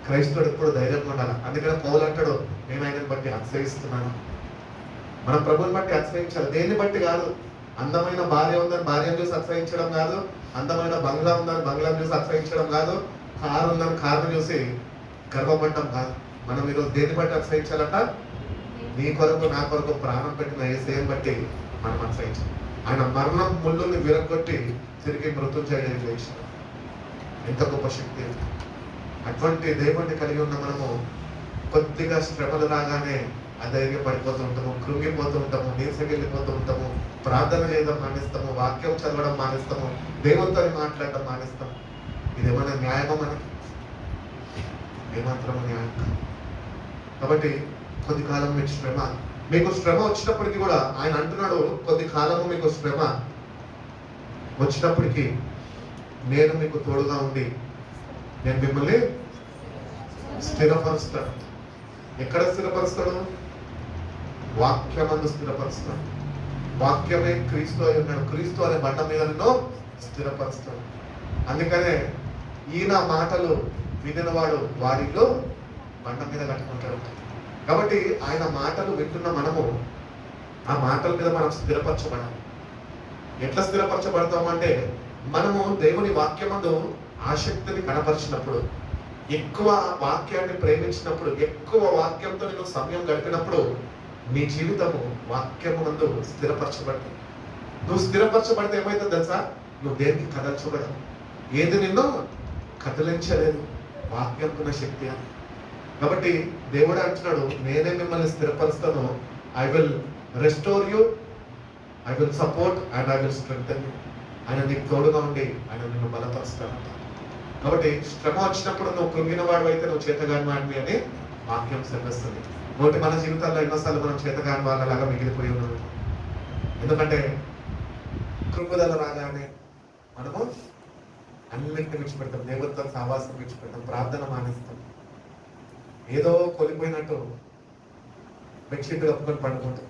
క్రైస్తవుడు ఎప్పుడు ధైర్యంగా ఉండాలి. అందుకనే పౌలు అంటాడు, నేను ఆయనను బట్టి అతిశయిస్తున్నాను. మనం ప్రభువుని బట్టి అతిశయించాలి, దేన్ని బట్టి కాదు. అందమైన భార్య ఉందని భార్యను చూసి అతిశయించడం కాదు, అందమైన బంగ్లా ఉందని బంగ్లాను చూసి అతిశయించడం కాదు, కారు ఉందని కారును చూసి గర్వపడటం కాదు. మనం ఈరోజు దేన్ని బట్టి అతిశయించాలంట? నీ కొరకు నా కొరకు ప్రాణం పెట్టిన యేసయ్యను బట్టి మనం అతిశయించాలి. ఆయన మరణం ముళ్ళుని విరగొట్టి తిరిగి మృత్యుంజయుడిని లేచాడు. ఎంత గొప్ప శక్తి! అటువంటి దేవుణ్ణి కలిగి ఉన్న మనము కొద్దిగా శ్రమలు రాగానే అధైర్యపడిపోతూ ఉంటాము, కృంగిపోతూ ఉంటాము, నీరసకెళ్ళిపోతూ ఉంటాము, ప్రార్థన చేయడం మానేస్తాము, వాక్యం చదవడం మానేస్తాము, దేవునితో మాట్లాడడం మానేస్తాము. ఇదేమన్నా న్యాయమా మనకి? ఏమాత్రం న్యాయం కాదు. కాబట్టి కొద్ది కాలం మీకు శ్రమ వచ్చినప్పటికీ కూడా ఆయన అంటున్నాడు, కొద్ది కాలము మీకు శ్రమ వచ్చినప్పటికీ నేను మీకు తోడుగా ఉండి నేను మిమ్మల్ని స్థిరపరుస్తాడు. ఎక్కడ స్థిరపరుస్తాడు? వాక్యమందు స్థిరపరుస్తాడు. వాక్యమే క్రీస్తు అయి ఉన్నాడు. క్రీస్తు అనే బండ మీద నిన్ను స్థిరపరుస్తాడు. అందుకనే ఈయన మాటలు వినినవాడు వాడిలో బండ మీద కట్టుకుంటాడు. కాబట్టి ఆయన మాటలు వింటున్న మనము ఆ మాటల మీద మనం స్థిరపరచబడాలి. ఎట్లా స్థిరపరచబడతామంటే, మనము దేవుని వాక్యమందు ఆసక్తిని కనపరిచినప్పుడు, ఎక్కువ వాక్యాన్ని ప్రేమించినప్పుడు, ఎక్కువ వాక్యంతో నేను సమయం గడిపినప్పుడు నీ జీవితము వాక్యము నందు స్థిరపరచబడుతుంది. నువ్వు స్థిరపరచబడితే ఏమైతుందో తెలుసా? నువ్వు దేనికి కదల్చబడవు. ఏది నిన్ను కదిలించలేదు, వాక్యంకున్న శక్తి అని. కాబట్టి దేవుడు అంటున్నాడు, నేనే మిమ్మల్ని స్థిరపరుస్తాను. I will restore you, I will support and I will strengthen you. ఆయన నీకు తోడుగా ఉండి ఆయన నిన్ను బలపరుస్తాను. కాబట్టి శ్రమ వచ్చినప్పుడు నువ్వు కృంగిన వాడు అయితే నువ్వు చేతగాని వాడివి అని వాక్యం సెలవిస్తుంది. కాబట్టి మన జీవితాల్లో ఎన్నోసార్లు మనం చేతగాని వాళ్ళలాగా మిగిలిపోయి ఉన్నాము. ఎందుకంటే కృంగుదల రాగానే మనము అన్నింటిని విడిచిపెడతాం, దేవుడితో సహవాసం విడిచిపెడతాం, ప్రార్థన మానేస్తాం. ఏదో కోల్పోయినట్టు బెడ్షీట్ కప్పుకొని పడుకుంటాం.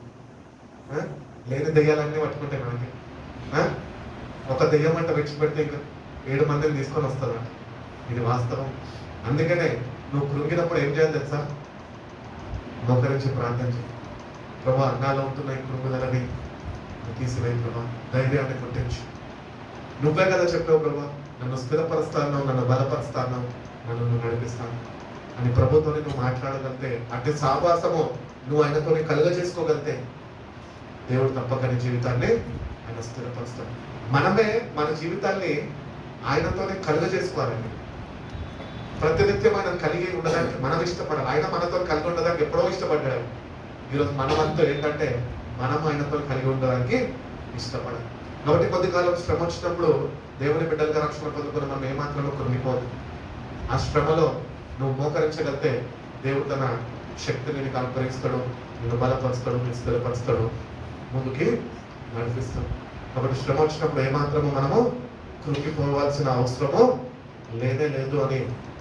లేని దెయ్యాలన్నీ పట్టుకుంటాయి మనకి. ఒక దెయ్యం అంట విడిచిపెడితే ఇంకా 7 మందిని తీసుకొని వస్తుందంట. ఇది వాస్తవం. అందుకనే నువ్వు కృంగినప్పుడు ఏం చేయాలి తెలుసా? మోకరించి ప్రార్థన చేయి. ప్రభా, నాలో ఉంటున్న ఈ కృంగుదలని తీసివేయి ప్రభా, ధైర్యాన్ని పుట్టించు. నువ్వే కదా చెప్పావు ప్రభా, నన్ను స్థిరపరుస్తాను, నన్ను బలపరుస్తాను, నన్ను నడిపిస్తాను అని ప్రభుత్వం నువ్వు మాట్లాడగలిగితే, అంటే సావాసము నువ్వు ఆయనతో కలుగ చేసుకోగలిగితే దేవుడు తప్పక నీ జీవితాన్ని ఆయన స్థిరపరుస్తాడు. మనమే మన జీవితాన్ని ఆయనతోనే కలుగ చేసుకోవాలండి. ప్రతినిత్యం ఆయన కలిగి ఉండడానికి మనం ఇష్టపడాలి. ఆయన మనతో కలిగి ఉండడానికి ఎప్పుడో ఇష్టపడ్డాడు. ఈరోజు మనమంతా ఏంటంటే మనం ఆయనతో కలిగి ఉండడానికి ఇష్టపడాలి. కాబట్టి కొద్ది కాలం శ్రమ వచ్చినప్పుడు దేవుని బిడ్డలుగా రక్షణ పొందుకున్న మనం ఏమాత్రం కృంగిపోదు. ఆ శ్రమలో నువ్వు మోకరించగలిగితే దేవుడు తన శక్తిని నీకు అనుగ్రహిస్తాడు, నిన్ను బలపరుస్తాడు, నిన్ను స్థిరపరుస్తాడు, ముందుకి నడిపిస్తాడు. కాబట్టి శ్రమ వచ్చినప్పుడు ఏమాత్రము మనము కృంగిపోవాల్సిన అవసరము లేనే లేదు అని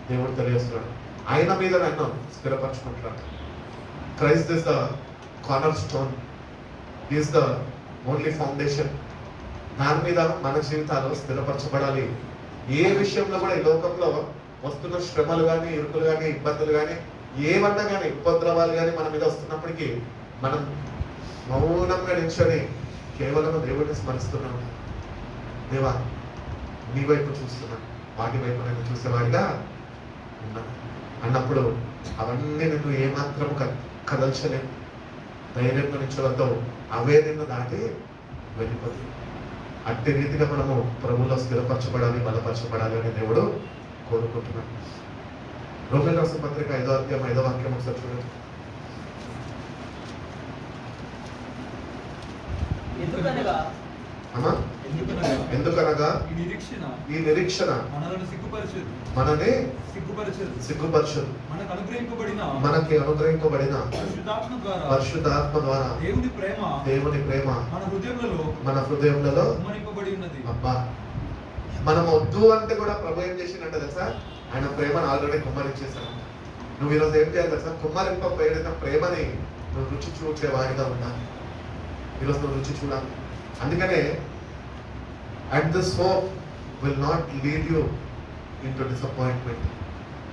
దేవుడు తెలియజేస్తున్నాడు. ఆయన మీద నన్ను స్థిరపరచుకుంటున్నాడు. Christ is the corner stone, is the only foundation. దాని మీద మన జీవితాలు స్థిరపరచబడాలి. ఏ విషయంలో కూడా ఈ లోకంలో వస్తున్న శ్రమలు కానీ, ఇరుకులు కానీ, ఇబ్బందులు కానీ, ఏమన్నా కానీ, ఉపద్రవాలు కానీ మన మీద వస్తున్నప్పటికీ మనం మౌనంగా నిల్చొని కేవలం దేవుడిని స్మరిస్తున్నాం. దేవా, నీ వైపు చూస్తున్నాను, వాటి వైపు నేను చూసేవాడిగా ఉన్నాను అన్నప్పుడు అవన్నీ నిన్ను ఏమాత్రము కదల్చలేదు. ధైర్యంగా నిల్చోవడంతో అవే నిన్ను దాటి వెళ్ళిపోతుంది. అట్టి రీతిగా మనము ప్రభువులో స్థిరపరచబడాలి, బలపరచబడాలి అని దేవుడు కోరుకుంటున్నాడు. రోమీయుల రాసిన పత్రిక 5వ అధ్యాయం 5వ వాక్యం ఒకసారి చూడండి. ఎందుకనగా ఈ నిరీక్షణ మనని సిగ్గుపరచదు, మనకి అనుగ్రహింపబడిన పరిశుద్ధాత్మ ద్వారా దేవుని ప్రేమ మన హృదయంలో. అబ్బా, మనం వద్దు అంటే కూడా ప్రభు ఏం చేసిందంటే తెలుసా? ఆయన ప్రేమను ఆల్రెడీ కుమ్మరించేశాను. నువ్వు ఈరోజు ఏం చేయాలి తెలుసా? కుమ్మరింపబడిన ప్రేమని నువ్వు రుచి చూచేవాడిగా ఉండాలి. ఈరోజు నువ్వు రుచి చూడాలి. అందుకనే and this hope will not lead you into disappointment.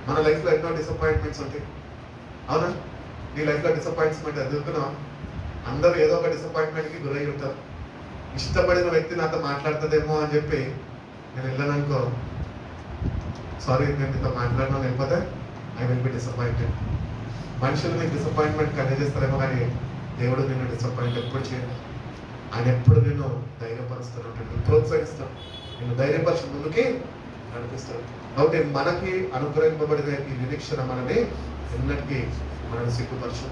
మన లైఫ్లో ఎన్నో డిసప్పాయింట్మెంట్స్ ఉంటాయి, అవునా? నీ లైఫ్లో డిసప్పాయింట్మెంట్ ఎదుర్కొన్నావా? అందరూ ఏదో ఒక డిసప్పాయింట్మెంట్కి గురై ఉంటారు. ఇష్టపడిన వ్యక్తి నాతో మాట్లాడుతుందేమో అని చెప్పి నేను వెళ్ళాననుకో, సారీ నేను నీతో మాట్లాడను, లేకపోతే ఐ విల్ బి డిసప్పాయింటెడ్. మనుషులు నీకు డిసప్పాయింట్మెంట్ కలిగజేస్తారేమో, కానీ దేవుడు నిన్ను డిసప్పాయింట్ ఎప్పుడు చేయడు. ఆయన ఎప్పుడు నిన్ను ధైర్యపరుస్తాడు, ప్రోత్సహిస్తాడు, నిన్ను ధైర్యపరిచి ముందుకి నడిపిస్తాడు. కాబట్టి మనకి అనుగ్రహింపబడిన ఈ నిరీక్షణ మనని ఎన్నటికీ మనల్ని సిగ్గుపరచు.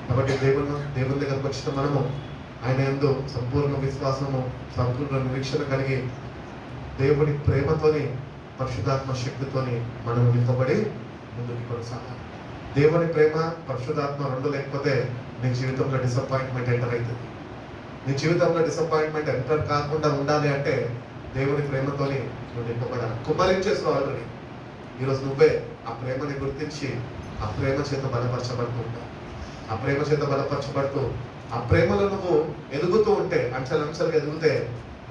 కాబట్టి దేవుని దగ్గరకు వచ్చిన మనము ఆయన యందు సంపూర్ణ విశ్వాసము, సంపూర్ణ నిరీక్షణ కలిగి దేవుని ప్రేమతోని, పరిశుద్ధాత్మ శక్తితోని మనం నింపబడి ముందుకు కొనసాగాలి. దేవుని ప్రేమ, పరిశుద్ధాత్మ రెండు లేకపోతే నీ జీవితంలో డిసప్పాయింట్మెంట్ ఎంటర్ అవుతుంది. నీ జీవితంలో డిసప్పాయింట్మెంట్ ఎంటర్ కాకుండా ఉండాలి అంటే దేవుని ప్రేమతోని నువ్వు నింపబడాలి. కుమ్మరించేసావు ఆల్రెడీ. ఈరోజు నువ్వే ఆ ప్రేమని గుర్తించి ఆ ప్రేమ చేత బలపరచబడుతూ ఉంటావు. ఆ ప్రేమ చేత బలపరచబడుతూ ఆ ప్రేమలో నువ్వు ఎదుగుతూ ఉంటే, అంచెలంచెలుగా ఎదిగితే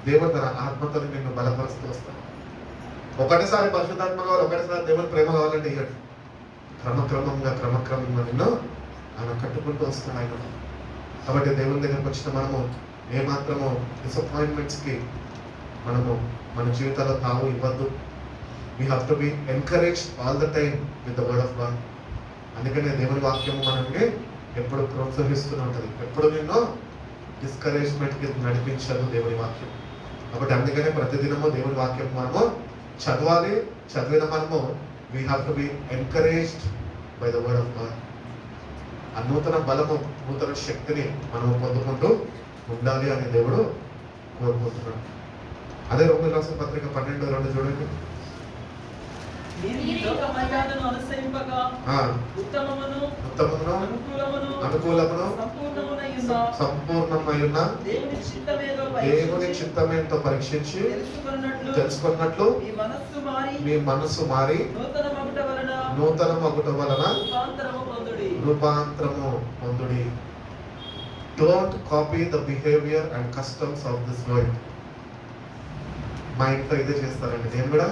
దేవుడు తన ఆత్మతో నిన్ను బలపరుస్తూ వస్తాడు. ఒకటిసారి పరిశుద్ధాత్మ కావాలి, ఒకటిసారి దేవుని ప్రేమ కావాలంటే ఇవ్వడు. క్రమక్రమంగా నిన్ను ఆయన కట్టుకుంటూ వస్తున్నాడు ఆయన. కాబట్టి దేవుని దగ్గరకు వచ్చిన మనము ఏమాత్రము డిసప్పాయింట్మెంట్స్కి మనము మన జీవితాల్లో తావు ఇవ్వద్దు. We have to be encouraged all the time with the word of God. అందుకనే దేవుని వాక్యము మనల్ని ఎప్పుడు ప్రోత్సహిస్తూనే ఉంటుంది, ఎప్పుడు నిన్ను డిస్కరేజ్మెంట్కి నడిపించదు దేవుని వాక్యం. కాబట్టి అందుకనే ప్రతిదినము దేవుని వాక్యం మనము చదవాలి. చదివిన మనము we have to be encouraged by the word of God. ఆ నూతన బలము, నూతన శక్తిని మనము పొందుకుంటూ ఉండాలి అని దేవుడు కోరుకుంటున్నాడు. అదే రోమీయుల రాసిన పత్రిక 12:2 చూడండి. అనుకూలమును సంపూర్ణమైన దేవుని చిత్తమేంటో పరీక్షించి తెలుసుకున్నట్లు మీ మనస్సు మారి నూతన మగుట వలన రూపాంతరము పొందుడి. Don't copy the behaviour and customs of this world. మా ఇంట్లో ఇదే చేస్తారండి, నేను కూడా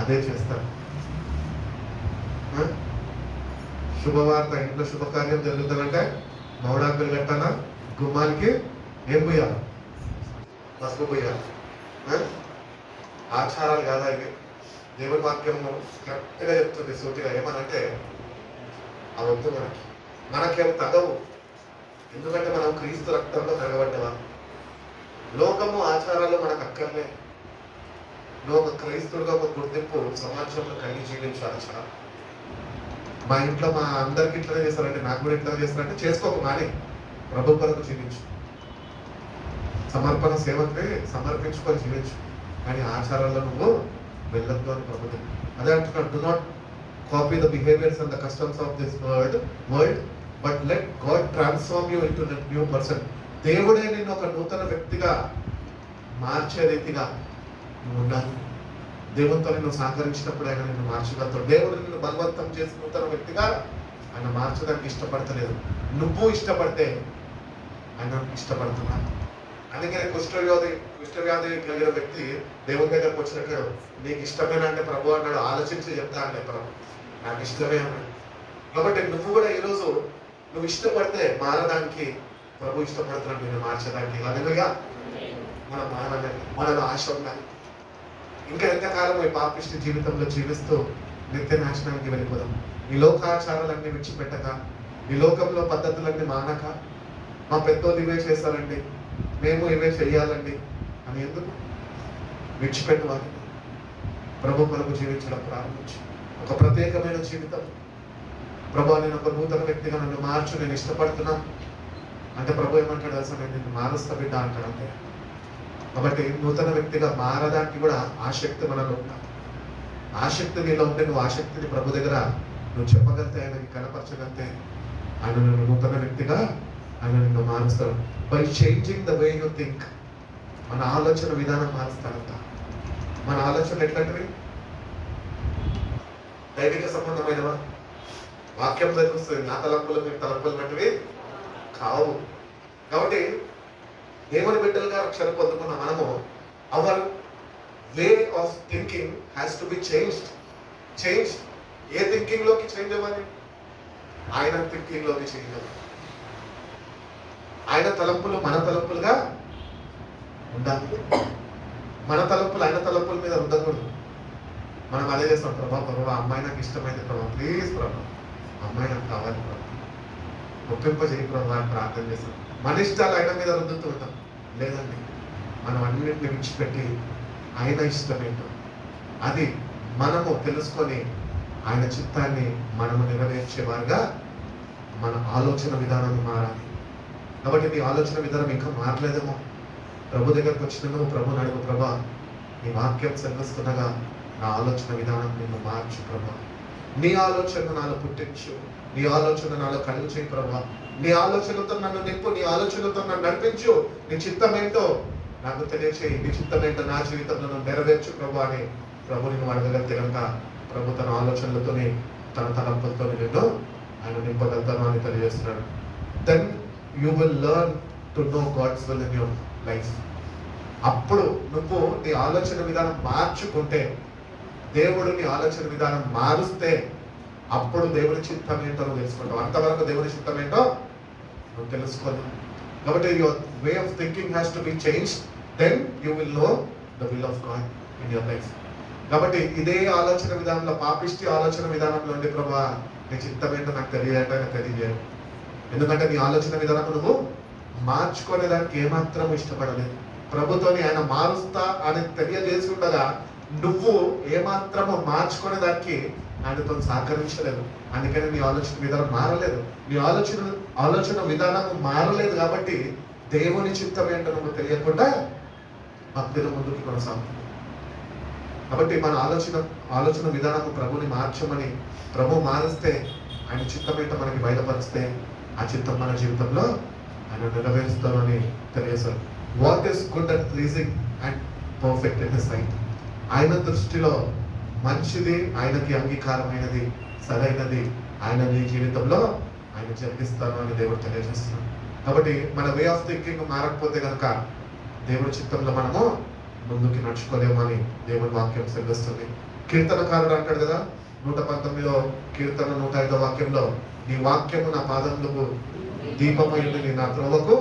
అదే చేస్తాను. శుభవార్త, ఇంట్లో శుభకార్యం జరుగుతుందంటే మౌడాకులు కట్టాలా, గుమ్మానికి ఏం పోయాలి, పసుపు పోయాలి. ఆచారాలు కాదా ఇవి? దేవుని వాక్యము కరెక్ట్గా చెప్తుంది సూటిగా. ఏమనంటే అవద్దు, మనకేం తగవు. ఎందుకంటే మనం క్రీస్తు రక్తంలో తగబడ్డవా. లోకము ఆచారాలు మనకు అక్కర్లే. నువ్వు ఒక క్రైస్తువుగా ఒక గుర్తింపు సమాజంలో కలిగి జీవించాలి. చాలా మా ఇంట్లో మా అందరికి ఇట్లనే చేస్తారంటే నాకు కూడా ఇట్లా చేస్తారంటే చేసుకోక మాని ప్రభు కొరకు జీవించు. సమర్పణ సేవకే సమర్పించుకొని జీవించు. కానీ ఆచారాల్లో నువ్వు వెళ్ళొద్దు అని ప్రభు. అదే అంటున్నాడు, do not copy the behaviours and the customs of this world but let God transform you into that new person. దేవుడే నిన్ను ఒక నూతన వ్యక్తిగా మార్చే రీతిగా నువ్వు ఉండాలి. దేవునితో నిన్ను సహకరించినప్పుడు ఆయన నిన్ను మార్చగలుగుతాడు. దేవుడు నిన్ను బలవంతం చేసి నూతన వ్యక్తిగా ఆయన మార్చడానికి ఇష్టపడతలేదు. నువ్వు ఇష్టపడితే ఆయన ఇష్టపడుతున్నాడు. అందుకనే కుష్ఠవ్యాధి కలిగిన వ్యక్తి దేవుని దగ్గరకు వచ్చినట్టు, నీకు ఇష్టమేనా అంటే ప్రభు అన్నాడు, ఆలోచించి చెప్తా అంటే ప్రభు నాకు ఇష్టమే అన్నాడు. కాబట్టి నువ్వు కూడా ఈరోజు నువ్వు ఇష్టపడితే మారడానికి ప్రభు ఇష్టపడుతున్నాడు, నిన్ను మార్చడానికి. అందుకగా మనం మారాలని, మనలో ఆశ ఉండాలి. ఇంకా ఎంతకాలం ఈ పాపిష్టి జీవితంలో జీవిస్తూ నిత్య నాశనానికి వెళ్ళిపోదాం. ఈ లోకాచారాలన్నీ విడిచిపెట్టక, ఈ లోకంలో పద్ధతులన్నీ మానక, మా పెద్దోళ్ళు ఇవే చేస్తారండి, మేము ఇవే చెయ్యాలండి అని ఎందుకు విడిచిపెట్టువాలి? ప్రభు కొరకు జీవించడం ప్రారంభించి ఒక ప్రత్యేకమైన జీవితం. ప్రభు నేను ఒక నూతన వ్యక్తిగా నన్ను మార్చు, నేను ఇష్టపడుతున్నా అంటే ప్రభు ఏమంటాడు అసలు, నేను నిన్ను మారుస్తా బిడ్డ అంటాడు. అంతే. కాబట్టి నూతన వ్యక్తిగా మారడానికి కూడా ఆసక్తి మనలో ఉండాలి. ఆసక్తి నీలో ఉంటే నువ్వు ఆసక్తిని ప్రభు దగ్గర నువ్వు చెప్పగలితే, ఆయనకి కనపరచగలితే ఆయన నిన్ను నూతన వ్యక్తిగా ఆయన నిన్ను మారుస్తాడు. By changing the way you think. మన ఆలోచన విధానం మారుస్తాడంట. మన ఆలోచనలు ఎట్లాంటివి? దైవిక సంబంధమైనవా? వాక్యం తెలుస్తుంది, నా తలంపులు మీ తలంపులు వంటివి కావు. కాబట్టి దేవుని బిడ్డలుగా రక్షణ పొందుకున్న మనము our way of thinking has to be changed. Change. A thinking లోకి చేంజ్ అవ్వాలి? ఆయన థింకింగ్ లోకి చేంజ్ అవ్వాలి. ఆయన తలంపులు మన తలంపులుగా ఉండాలి. మన తలంపులు ఆయన తలంపుల మీద ఉండకూడదు. మనం అదే చేస్తాం, ప్రభా అమ్మాయి నాకు ఇష్టమైంది ప్రభా, ప్లీజ్ ప్రభా అమ్మాయి నాకు కావాలి ప్రభా, ఒప్పింప చేయి ప్రభా అని ప్రార్థన చేస్తాం. మన ఇష్టాలు ఆయన మీద రుద్దుతూ ఉంటాం. లేదండి, మనం అన్నింటిని విడిచిపెట్టి ఆయన ఇష్టం ఏంటో అది మనము తెలుసుకొని ఆయన చిత్తాన్ని మనము నెరవేర్చేవారుగా మన ఆలోచన విధానం మారాలి. కాబట్టి నీ ఆలోచన విధానం ఇంకా మారలేదేమో. ప్రభు దగ్గరకు వచ్చిన నువ్వు ప్రభుని అడుగు, ప్రభా నీ వాక్యం సెలవిస్తుండగా నా ఆలోచన విధానం నిన్ను మార్చు ప్రభా, నీ ఆలోచన నాలో పుట్టించు, నీ ఆలోచన నాలో కలుగు చేయి ప్రభా, నీ ఆలోచనలతో నన్ను నింపు, నీ ఆలోచనలతో నన్ను నడిపించు, నీ చిత్తం ఏంటో నాకు తెలియచేయి, నీ చిత్తం ఏంటో నా జీవితంలో నెరవేర్చు ప్రభు అని ప్రభు నేను అడగలిగితే కనుక ప్రభు తన ఆలోచనలతోని తన తలంపులతో నిన్ను ఆయన నింపగలుగుతాను అని తెలియజేస్తున్నాడు. Then you will learn to know God's will in your life. అప్పుడు నువ్వు నీ ఆలోచన విధానం మార్చుకుంటే, దేవుడు నీ ఆలోచన విధానం మారుస్తే అప్పుడు దేవుని చిత్తం ఏంటో నువ్వు తెలుసుకుంటావు. అంతవరకు దేవుని చిత్తం ఏంటో నువ్వు తెలుసుకోదు. కాబట్టి your way of thinking has to be change, then you will know the will of God in your life. కాబట్టి ఇదే ఆలోచన విధానంలో, పాపిష్టి ఆలోచన విధానంలో ఉండి ప్రభా నీ చిత్తం ఏంటో నాకు తెలియదంటే నాకు తెలియజేయవు. ఎందుకంటే నీ ఆలోచన విధానం నువ్వు మార్చుకునే దానికి ఏమాత్రం ఇష్టపడలేదు. ప్రభుతోని ఆయన మారుస్తా అని తెలియజేసి ఉండగా నువ్వు ఏమాత్రము మార్చుకునే దానికి ఆయనతో సహకరించలేదు. అందుకని నీ ఆలోచన విధానం మారలేదు. నీ ఆలోచన విధానం మారలేదు కాబట్టి దేవుని చిత్తం ఏంటో నువ్వు తెలియకుండా భక్తిలో ముందుకు కొనసాగుతుంది. కాబట్టి మన ఆలోచన విధానం ప్రభుని మార్చమని, ప్రభు మారిస్తే ఆయన చిత్తం ఏంటో మనకి బయలుపరిస్తే ఆ చిత్తం మన జీవితంలో ఆయన నెరవేరుస్తానని తెలియజేశారు. What is good and pleasing and perfect in his sight. ఆయన దృష్టిలో మంచిది, ఆయనకి అంగీకారమైనది, సరైనది ఆయన నీ జీవితంలో ఆయన జరిగిస్తాను అని దేవుడు తెలియజేస్తున్నాడు. కాబట్టి మన వే ఆఫ్ థింకింగ్ మారకపోతే కనుక దేవుడి చిత్తంలో మనము ముందుకి నడుచుకోలేమని దేవుని వాక్యం సెలవిస్తుంది. కీర్తనకారుడు అంటాడు కదా 119 కీర్తన 105 వాక్యంలో, నీ వాక్యము నా పాదములకు దీపమై ఉన్నది, నా త్రోవకు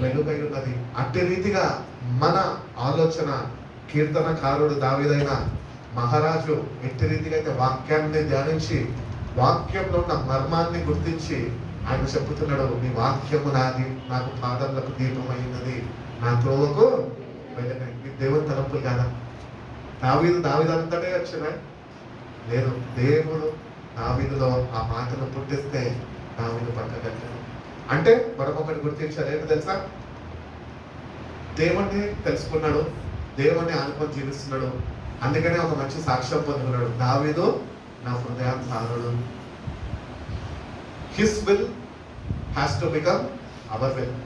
వెలుగై ఉన్నది. అట్టి రీతిగా మన ఆలోచన, కీర్తనకారుడు దావీదైన మహారాజు ఎట్టి రీతిగా అయితే వాక్యాన్ని ధ్యానించి వాక్యంలో ఉన్న మర్మాన్ని గుర్తించి ఆయన చెప్పుతున్నాడు, నీ వాక్యము నాది, నాకు పాదములకు దీపమై ఉన్నది, నా త్రోవకు వెలుగై. దేవుని తలంపులు కాదా? దావీదు అంతటే వచ్చినా లేదు, దేవుడు దావీదులో ఆ మాటను పుట్టిస్తే దావీదు పక్కగట్టాడు. అంటే మరొకటి గుర్తించారు, ఏంటో తెలుసా? దేవుణ్ణి తెలుసుకున్నాడు, దేవుణ్ణి ఆనుకొని జీవిస్తున్నాడు, అందుకనే ఒక మంచి సాక్ష్యం పొందుకున్నాడు. దావీదు నా హృదయానుసారుడు. His will has to become our will.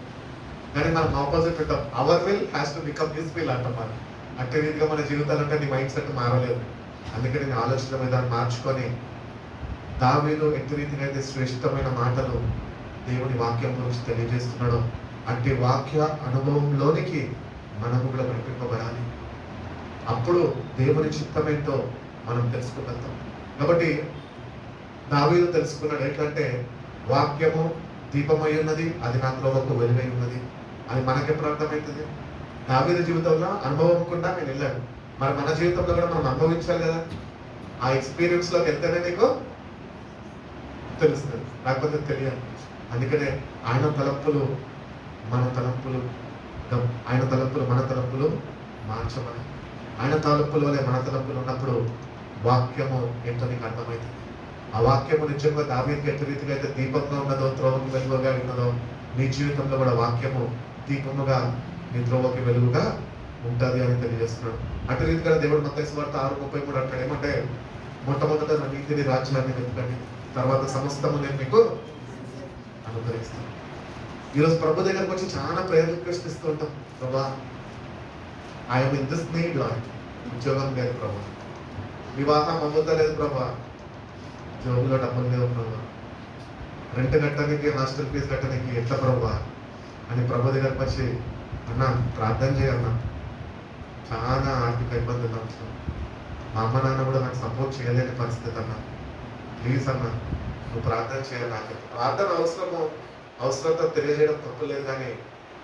కానీ మనం ఆపోజిట్ ఉంటాం, our will has to become his will అంటాం. మనం అట్టి రీతిగా మన జీవితాలు అంటే నీ మైండ్ సెట్ మారలేదు. అందుకని నీ ఆలోచన విధానం మార్చుకొని దావీదు ఎట్టి రీతిగా అయితే శ్రేష్టమైన మాటలు దేవుని వాక్యం గురించి తెలియజేస్తున్నాడు, అట్టి వాక్య అనుభవంలోనికి మనము కూడా నడిపింపబడాలి. అప్పుడు దేవుని చిత్తమేంటో మనం తెలుసుకోగలుగుతాం. కాబట్టి దావీదు తెలుసుకున్నాడు ఏంటంటే, వాక్యము దీపమై ఉన్నది, అది నా త్రోవకు వెలుగై ఉన్నది. అది మనకెప్పుడు అర్థమవుతుంది? దావీదు జీవితంలో అనుభవంకుండా నేను వెళ్ళాను. మరి మన జీవితంలో కూడా మనం అనుభవించాలి కదా. ఆ ఎక్స్పీరియన్స్ లోకి వెళ్తేనే నీకు తెలుస్తుంది, లేకపోతే తెలియదు. అందుకనే ఆయన తలంపులు మన తలంపులు మన తలంపులు మార్చమని. ఆయన తలంపుల వల్లే మన తలంపులు ఉన్నప్పుడు వాక్యము ఏంటో నీకు అర్థమవుతుంది. ఆ వాక్యము నిజంగా దావీదుకి ఎట్టి రీతిగా అయితే దీపంగా ఉన్నదో, త్రోవకి వెలుగుగా ఉన్నదో, నీ జీవితంలో కూడా వాక్యము దీపముగా నీ త్రోవకి వెలుగుగా ఉంటుంది అని తెలియజేస్తున్నాడు. అటు రీతిగా దేవుడు మత్తయి సువార్త 6:33 అంటాడు, ఏమంటే మొట్టమొదట నా నీతిని రాజ్యాన్ని వెతుకండి, తర్వాత సమస్తము నేను మీకు అనుగ్రహిస్తాను. ఈరోజు ప్రభు దగ్గరకు వచ్చి చాలా ప్రేయర్ రిక్వెస్ట్ ఇస్తూ ఉంటాం. ప్రభా I'm in this need lord, ఉద్యోగం లేదు ప్రభా, వివాహం అవ్వలేదు ప్రభా, జోబులో డబ్బులు లేవు ప్రభా, రెంట్ కట్టడానికి, హాస్టల్ ఫీజు కట్టడానికి ఎట్లా ప్రభా అని ప్రభు దగ్గరకు వచ్చి అన్నా ప్రార్థన చేయన్నా, చాలా ఆర్థిక ఇబ్బందులు మా అమ్మ నాన్న కూడా నాకు సపోర్ట్ చేయలేని పరిస్థితి అన్న. ప్లీజ్ అన్న, నువ్వు ప్రార్థన చేయాలి. నాకు ప్రార్థన అవసరత తెలియజేయడం తప్పు లేదు, కానీ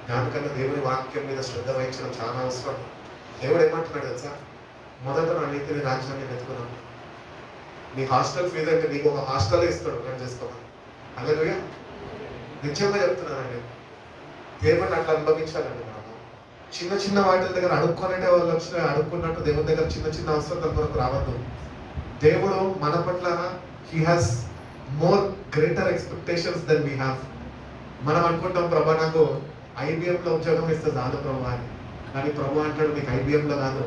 దానికన్నా దేవుని వాక్యం మీద శ్రద్ధ వహించడం చాలా అవసరం. దేవుడు ఏమంటున్నాడు తెలుసా? మొదట నా నీతిని రాజ్యాన్ని వెతుకున్నాను. నీ హాస్టల్ ఫీజు అంటే నీకు ఒక హాస్టల్ ఇస్తాడు, నేను చేసుకోమని. అలాగే నిజంగా చెప్తున్నానండి, దేవుని అట్లా అనుభవించాలండి. మనము చిన్న చిన్న వాటి దగ్గర అడుక్కొనంటే వాళ్ళు వచ్చిన అడుక్కున్నట్టు దేవుని దగ్గర చిన్న చిన్న అవసరాల కొరకు రావద్దు. దేవుడు మన పట్ల he has more greater expectations then we have. మనం అనుకుంటాం, ప్రభా నాకు ఐబిఎంలో ఉద్యోగం ఇస్తే చాలు ప్రభా అని. కానీ ప్రభు అంటాడు, నీకు ఐబిఎంలో కాదు,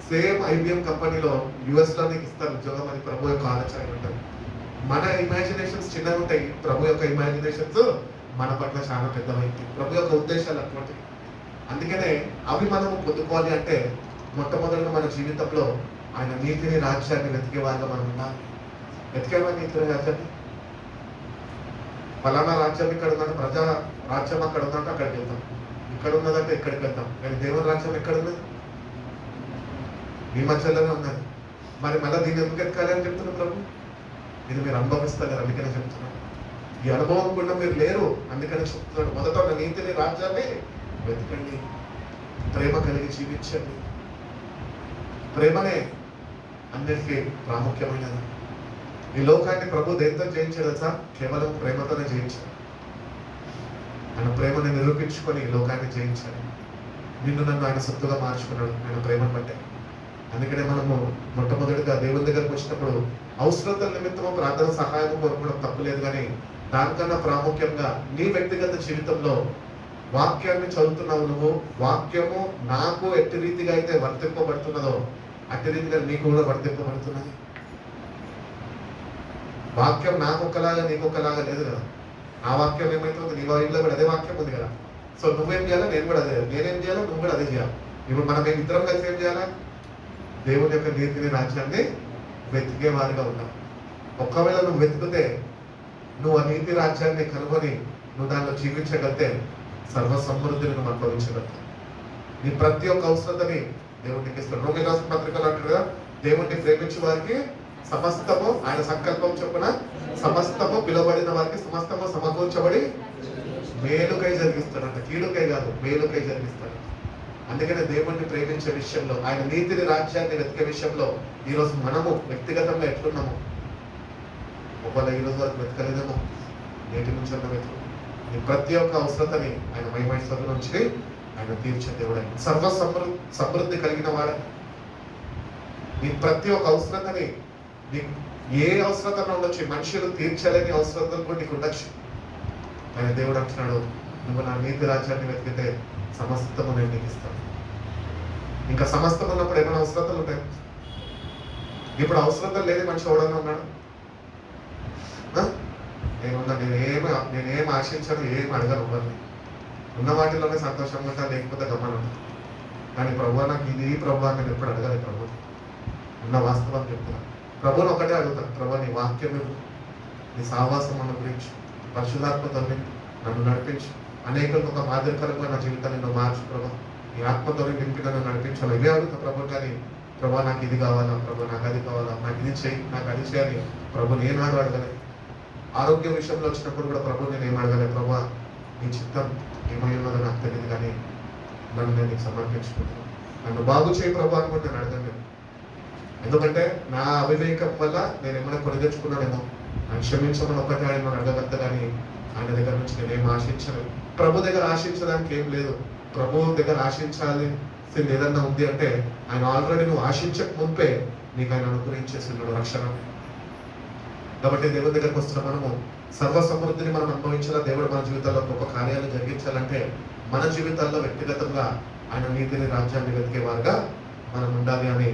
సేమ్ ఐబిఎం కంపెనీలో యుఎస్లో నీకు ఇస్తారు ఉద్యోగం అని ప్రభు యొక్క ఆలోచన ఉంటుంది. మన ఇమాజినేషన్స్ చిన్నగా ఉంటాయి, ప్రభు యొక్క ఇమాజినేషన్స్ మన పట్ల చాలా పెద్దమైంది. ప్రభు యొక్క ఉద్దేశాలు అటువంటి. అందుకనే అవి మనము పొందుకోవాలి అంటే మొట్టమొదటిగా మన జీవితంలో ఆయన నీతిని రాజ్యాన్ని వెతికే వారిగా మనం ఉండాలి. వెతికేవారి నీతిని రాజ్యాన్ని, ఫలానా రాజ్యం ఇక్కడ ఉందంటే, ప్రజా రాజ్యం అక్కడ ఉందంటే అక్కడికి వెళ్తాం, ఇక్కడ ఉన్నదంటే ఇక్కడికి వెళ్తాం. కానీ దేవుని రాజ్యం ఎక్కడ ఉన్నది? మీ మధ్యలోనే ఉన్నది. మరి మళ్ళీ దీన్ని ఎందుకు ఎత్తుకాలి అని చెప్తున్నాను ప్రభు? ఇది మీరు అనుభవిస్తారు, అందుకనే చెప్తున్నాను. ఈ అనుభవం కూడా మీరు లేరు, అందుకని చెప్తున్నాడు. మొదట ఉన్న నీతిని రాజ్యాన్ని వెతకండి, ప్రేమ కలిగి జీవించండి. ప్రేమనే అన్నిటికీ ప్రాముఖ్యమైనది. ఈ లోకాన్ని ప్రభు దేంతో జయించాడు సార్? కేవలం ప్రేమతోనే జయించాడు. ఆయన ప్రేమని నిరూపించుకొని ఈ లోకాన్ని జయించాడు. నిన్ను నన్ను ఆయన సొత్తుగా మార్చుకున్నాడు ఆయన ప్రేమను బట్టే. అందుకనే మనము మొట్టమొదటిగా దేవుని దగ్గరకు వచ్చినప్పుడు అవసరతల నిమిత్తము ప్రార్థన సహాయం కోరుకోవడం తప్పులేదు, కానీ దానికన్నా ప్రాముఖ్యంగా నీ వ్యక్తిగత జీవితంలో వాక్యాన్ని చదువుతున్నావు నువ్వు. వాక్యము నాకు ఎట్టి రీతిగా అయితే వర్తింపబడుతున్నదో అట్టి రీతిగా నీకు కూడా వర్తింపబడుతున్నది. వాక్యం నాకు ఒకలాగా నీకు ఒకలాగా లేదు కదా. నా వాక్యం ఏమైతుంది, నీ వాయిల్లో కూడా అదే వాక్యం ఉంది కదా. సో నువ్వేం చేయాలా, నేను కూడా అదే, నేనేం చేయాలా, నువ్వు కూడా అదే చేయాలి. ఇప్పుడు మనం ఇద్దరం కలిసి ఏం చేయాలా? దేవుని యొక్క నీతిని రాజ్యాన్ని వెతికే వారిగా ఉంటాం. ఒక్కవేళ నువ్వు వెతికితే, నువ్వు ఆ నీతి రాజ్యాన్ని కనుగొని నువ్వు దానిలో జీవించగలితే సర్వ సమృద్ధిని నువ్వు అనుభవించగలుగుతావు. నీ ప్రతి ఒక్క అవసరతని దేవుడికి ఇస్తాడు. రోమి రాసిన పత్రికలు అంటారు కదా, దేవుడిని ప్రేమించే వారికి సమస్తము ఆయన సంకల్పం చొప్పున సమస్తము పిలువబడిన వారికి సమస్తము సమకూర్చబడి మేలుకై జరిగిస్తాడంట. కీడుకై కాదు, మేలుకై జరిగిస్తాడు. అందుకనే దేవుణ్ణి ప్రేమించే విషయంలో, ఆయన నీతిని రాజ్యాన్ని వెతికే విషయంలో ఈరోజు మనము వ్యక్తిగతంగా ఎట్లున్నాము? ఒకవేళ ఈరోజు వరకు వెతకలేదేమో, నేటి నుంచి అన్న వెతుకు. నీ ప్రతి ఒక్క అవసరతని ఆయన మహిమైశ్వరుల నుంచి ఆయన తీర్చే దేవుడు. సర్వ సమృద్ధి కలిగిన వాడు. నీ ప్రతి ఒక్క అవసరతని, నీకు ఏ అవసరతను ఉండొచ్చు, మనుషులు తీర్చలేని అవసరతలు కూడా నీకు ఉండొచ్చు. ఆయన దేవుడు అంటున్నాడు, నువ్వు నా నీతి రాజ్యాన్ని వెతికితే సమస్తము నేను నీకు ఇస్తాను. ఇంకా సమస్తం ఉన్నప్పుడు ఏమైనా అవసరతలు ఉంటాయి? ఇప్పుడు అవసరతలు లేని మనిషి ఎవడన్నా ఉన్నాడు? నేనున్నా, నేనేం ఆశించను, ఏం అడగను ఎవరిని. ఉన్న వాటిలోనే సంతోషంగా ఉంటా, లేకపోతే గమనం ఉంటా. కానీ ప్రభు నాకు ఇది ప్రభు నేను ఎప్పుడు అడగాలి. ప్రభు ఉన్న వాస్తవం చెప్తున్నాను. ప్రభుని ఒకటే అడుగుతాను, ప్రభు నీ వాక్యం ఇవ్వు, నీ సావాసం అనుగ్రహించు, పరిశుధాత్మతో నన్ను నడిపించు, అనేకులకు ఒక మాదిరికరంగా నా జీవితాన్ని నువ్వు మార్చు ప్రభు, నీ ఆత్మతో నింపి నన్ను నడిపించాలి. ఇవే అడుగుతా ప్రభు. కానీ ప్రభు నాకు ఇది కావాలా, ప్రభు నాకు అది కావాలా, నాకు ఇది చేయి, నాకు అది చేయాలి ప్రభు నేనాడు అడగలే. ఆరోగ్య విషయంలో వచ్చినప్పుడు కూడా ప్రభు నేను ఏం అడగలే, ప్రభు నీ చిత్తం ఏమై ఉన్నదో నాకు తెలియదు, కానీ నన్ను నేను నీకు సమర్పించుకుంటున్నాను, నన్ను బాగు చేయి ప్రభు అనుకుంటే నేను అడగను. ఎందుకంటే నా అవివేకం వల్ల నేను ఏమైనా కొని తెచ్చుకున్నానేమో, నన్ను క్షమించమని ఒక్కటే ఆయన అడగగలుగుతా, కానీ ఆయన దగ్గర నుంచి నేనేం ఆశించను. ప్రభు దగ్గర ఆశించడానికి ఏం లేదు. ప్రభు దగ్గర ఆశించాల్సింది ఏదన్నా ఉంది అంటే ఆయన ఆల్రెడీ నువ్వు ఆశించక ముంపే నీకు ఆయన అనుగ్రహించేస్తున్నాడు రక్షణ. కాబట్టి దేవుడి దగ్గరకు వస్తున్న మనము సర్వ సమృద్ధిని మనం అనుభవించాలా, దేవుడు మన జీవితాల్లో గొప్ప కార్యాలు జరిగించాలంటే మన జీవితాల్లో వ్యక్తిగతంగా ఆయన నీతిని రాజ్యాన్ని వెతికే వారుగా మనం ఉండాలి అని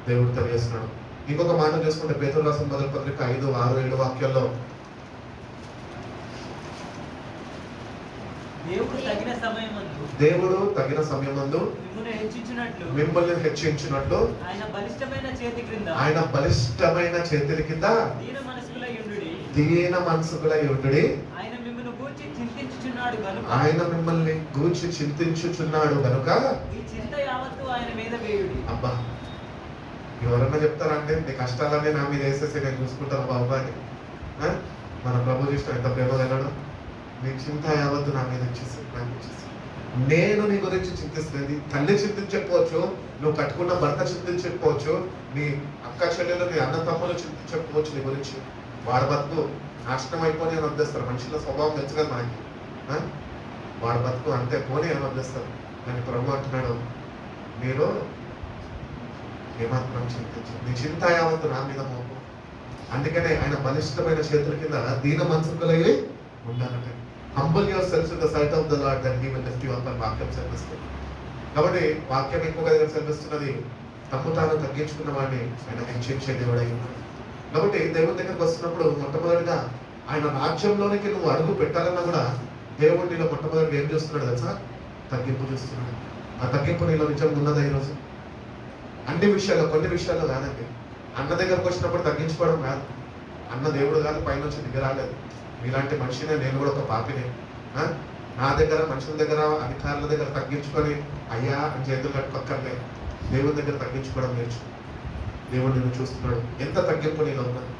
దేవుడు తెలియజేస్తున్నాడు. ఇంకొక మాట చూసుకుంటే పేతురు రాసిన మొదటి పత్రిక 5, 6, 7 వాక్యాల్లో దేవుడు తగిన సమయమందు మిమ్మల్ని హెచ్చించినట్లు ఆయన బలిష్టమైన చేతుల కింద దీన మనసుకులై ఉండుడి. ఆయన మిమ్మల్ని గూర్చి చింతించుచున్నాడు గనుక ఈ చింత యావత్తు ఆయన మీద వేయుడి. అబ్బా, ఎవరన్నా చెప్తారా అంటే నీ కష్టాలన్నీ నా మీద వేసేసి నేను చూసుకుంటాను బాబు అని. ఆ? మన ప్రభు చూసిన ఎంత ప్రేమ కలడు. నీ చింత యావత్తు నా మీద ఇచ్చేసి నాకు ఇచ్చేసి నేను నీ గురించి చింతిస్తుంది. తల్లి చింతించకపోవచ్చు, నువ్వు కట్టుకున్న భర్త చింతించకపోవచ్చు, నీ అక్క చెల్లెలు నీ అన్న తమ్ములు చింతించకపోవచ్చు నీ గురించి. వాడి బతుకు నాశనం అయిపోయి అని వదిలేస్తారు. మనుషుల స్వభావం తెలుసు కదా మనకి. వాడి బతుకు అంతే పోనీ అని వదిలేస్తారు. కానీ ప్రభు అంటున్నాడు, మీరు ఏమాత్రం చింతించు, నీ చింత యావత్తు నా మీద మోపు. అందుకనే ఆయన బలిష్టమైన చేతుల కింద దీన మనసుకులయ్యి ఉండాలంటే humble yourself in the sight of the Lord that he will lift you up అని వాక్యం సెలవిస్తుంది. కాబట్టి వాక్యం ఎక్కువగా సెలవిస్తున్నది తమ్ము తాను తగ్గించుకున్న వాడిని ఆయన హెచ్చరించే దేవుడై ఉన్నాడు. కాబట్టి దేవుని దగ్గరకు వస్తున్నప్పుడు మొట్టమొదటిగా ఆయన రాజ్యంలోనికి నువ్వు అడుగు పెట్టాలన్నా కూడా దేవుడు నీలో మొట్టమొదటిగా ఏం చూస్తున్నాడు తెలుసా? తగ్గింపు చూస్తున్నాడు. ఆ తగ్గింపు నీలో నిజంగా ఉన్నదా ఈరోజు? అన్ని విషయాల్లో, కొన్ని విషయాల్లో కాదండి. అన్న దగ్గరకు వచ్చినప్పుడు తగ్గించుకోవడం కాదు. అన్న దేవుడు కాదు, పైనుంచి దిగరాలేదు. మీలాంటి మనిషినే, నేను కూడా ఒక పాపినే. నా దగ్గర, మనుషుల దగ్గర, అధికారుల దగ్గర తగ్గించుకొని అయ్యా అని చేతులు కట్టుకోక్కర్లే. దేవుని దగ్గర తగ్గించుకోవడం నేర్చుకో. దేవుడు నిన్ను చూస్తున్నాడు. ఎంత తగ్గింపు నీలో ఉన్నది.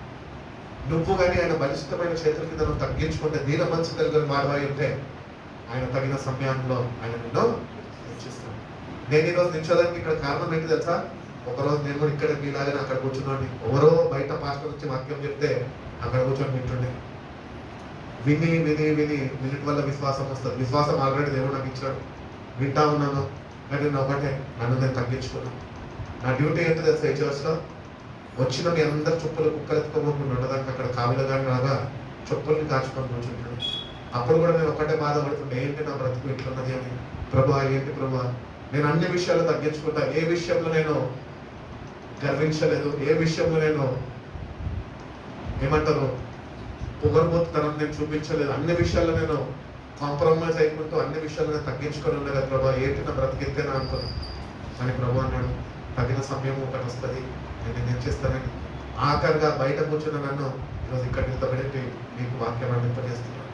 నువ్వు కానీ ఆయన బలిష్టమైన చేతుల కింద నువ్వు తగ్గించుకుంటే, దీన మనసు కలిగిన మాడవాయి ఉంటే ఆయన తగిన సమయంలో ఆయన నిన్ను హెచ్చిస్తాడు. నేను ఈరోజు నిల్చోదానికి ఇక్కడ కారణం ఏంటి తెలుసా? ఒకరోజు నేను కూడా ఇక్కడ మీలాగానే అక్కడ కూర్చున్నాను. ఎవరో బయట పాస్టర్ వచ్చి వాక్యం చెప్తే అక్కడ కూర్చొని వింటుండే. విని విని విని వినిటి వల్ల విశ్వాసం వస్తుంది. విశ్వాసం ఆల్రెడీ దేవుడు నాకు ఇచ్చాడు. వింటా ఉన్నాను. కానీ నేను ఒకటే, నన్ను నేను తగ్గించుకున్నాను. నా డ్యూటీ ఏంటో తెలుసా? ఈ చర్చ్లో వచ్చిన మీ అందరు చెప్పులు కుక్కలెత్తుకోకుండా ఉండదానికి అక్కడ కావిలగా లాగా చెప్పుల్ని కాచుకొని కూర్చుంటాను. అప్పుడు కూడా నేను ఒకటే బాధపడుతుండే, ఏంటి నా బ్రతుకు ఎట్లున్నది అని. ప్రభువా ఏంటి ప్రభువా, నేను అన్ని విషయాలు తగ్గించుకుంటా. ఏ విషయంలో నేను గర్వించలేదు, ఏ విషయంలో నేను ఏమంటారు పొగరబోతుతనం నేను చూపించలేదు. అన్ని విషయాల్లో నేను కాంప్రమైజ్ అయిపోతూ అన్ని విషయాలు నేను తగ్గించుకొని ఉండేది. ప్రభా ఏంటి నా బ్రతికితేనా అనుకున్నాను. కానీ ప్రభు అన్నాడు, తగిన సమయం ఒకటి వస్తుంది, నేను ఏం చేస్తానని. ఆఖరిగా బయట కూర్చున్న నన్ను ఈరోజు ఇక్కడ నిలబెట్టి మీకు వాక్యం అందింపజేస్తున్నాను.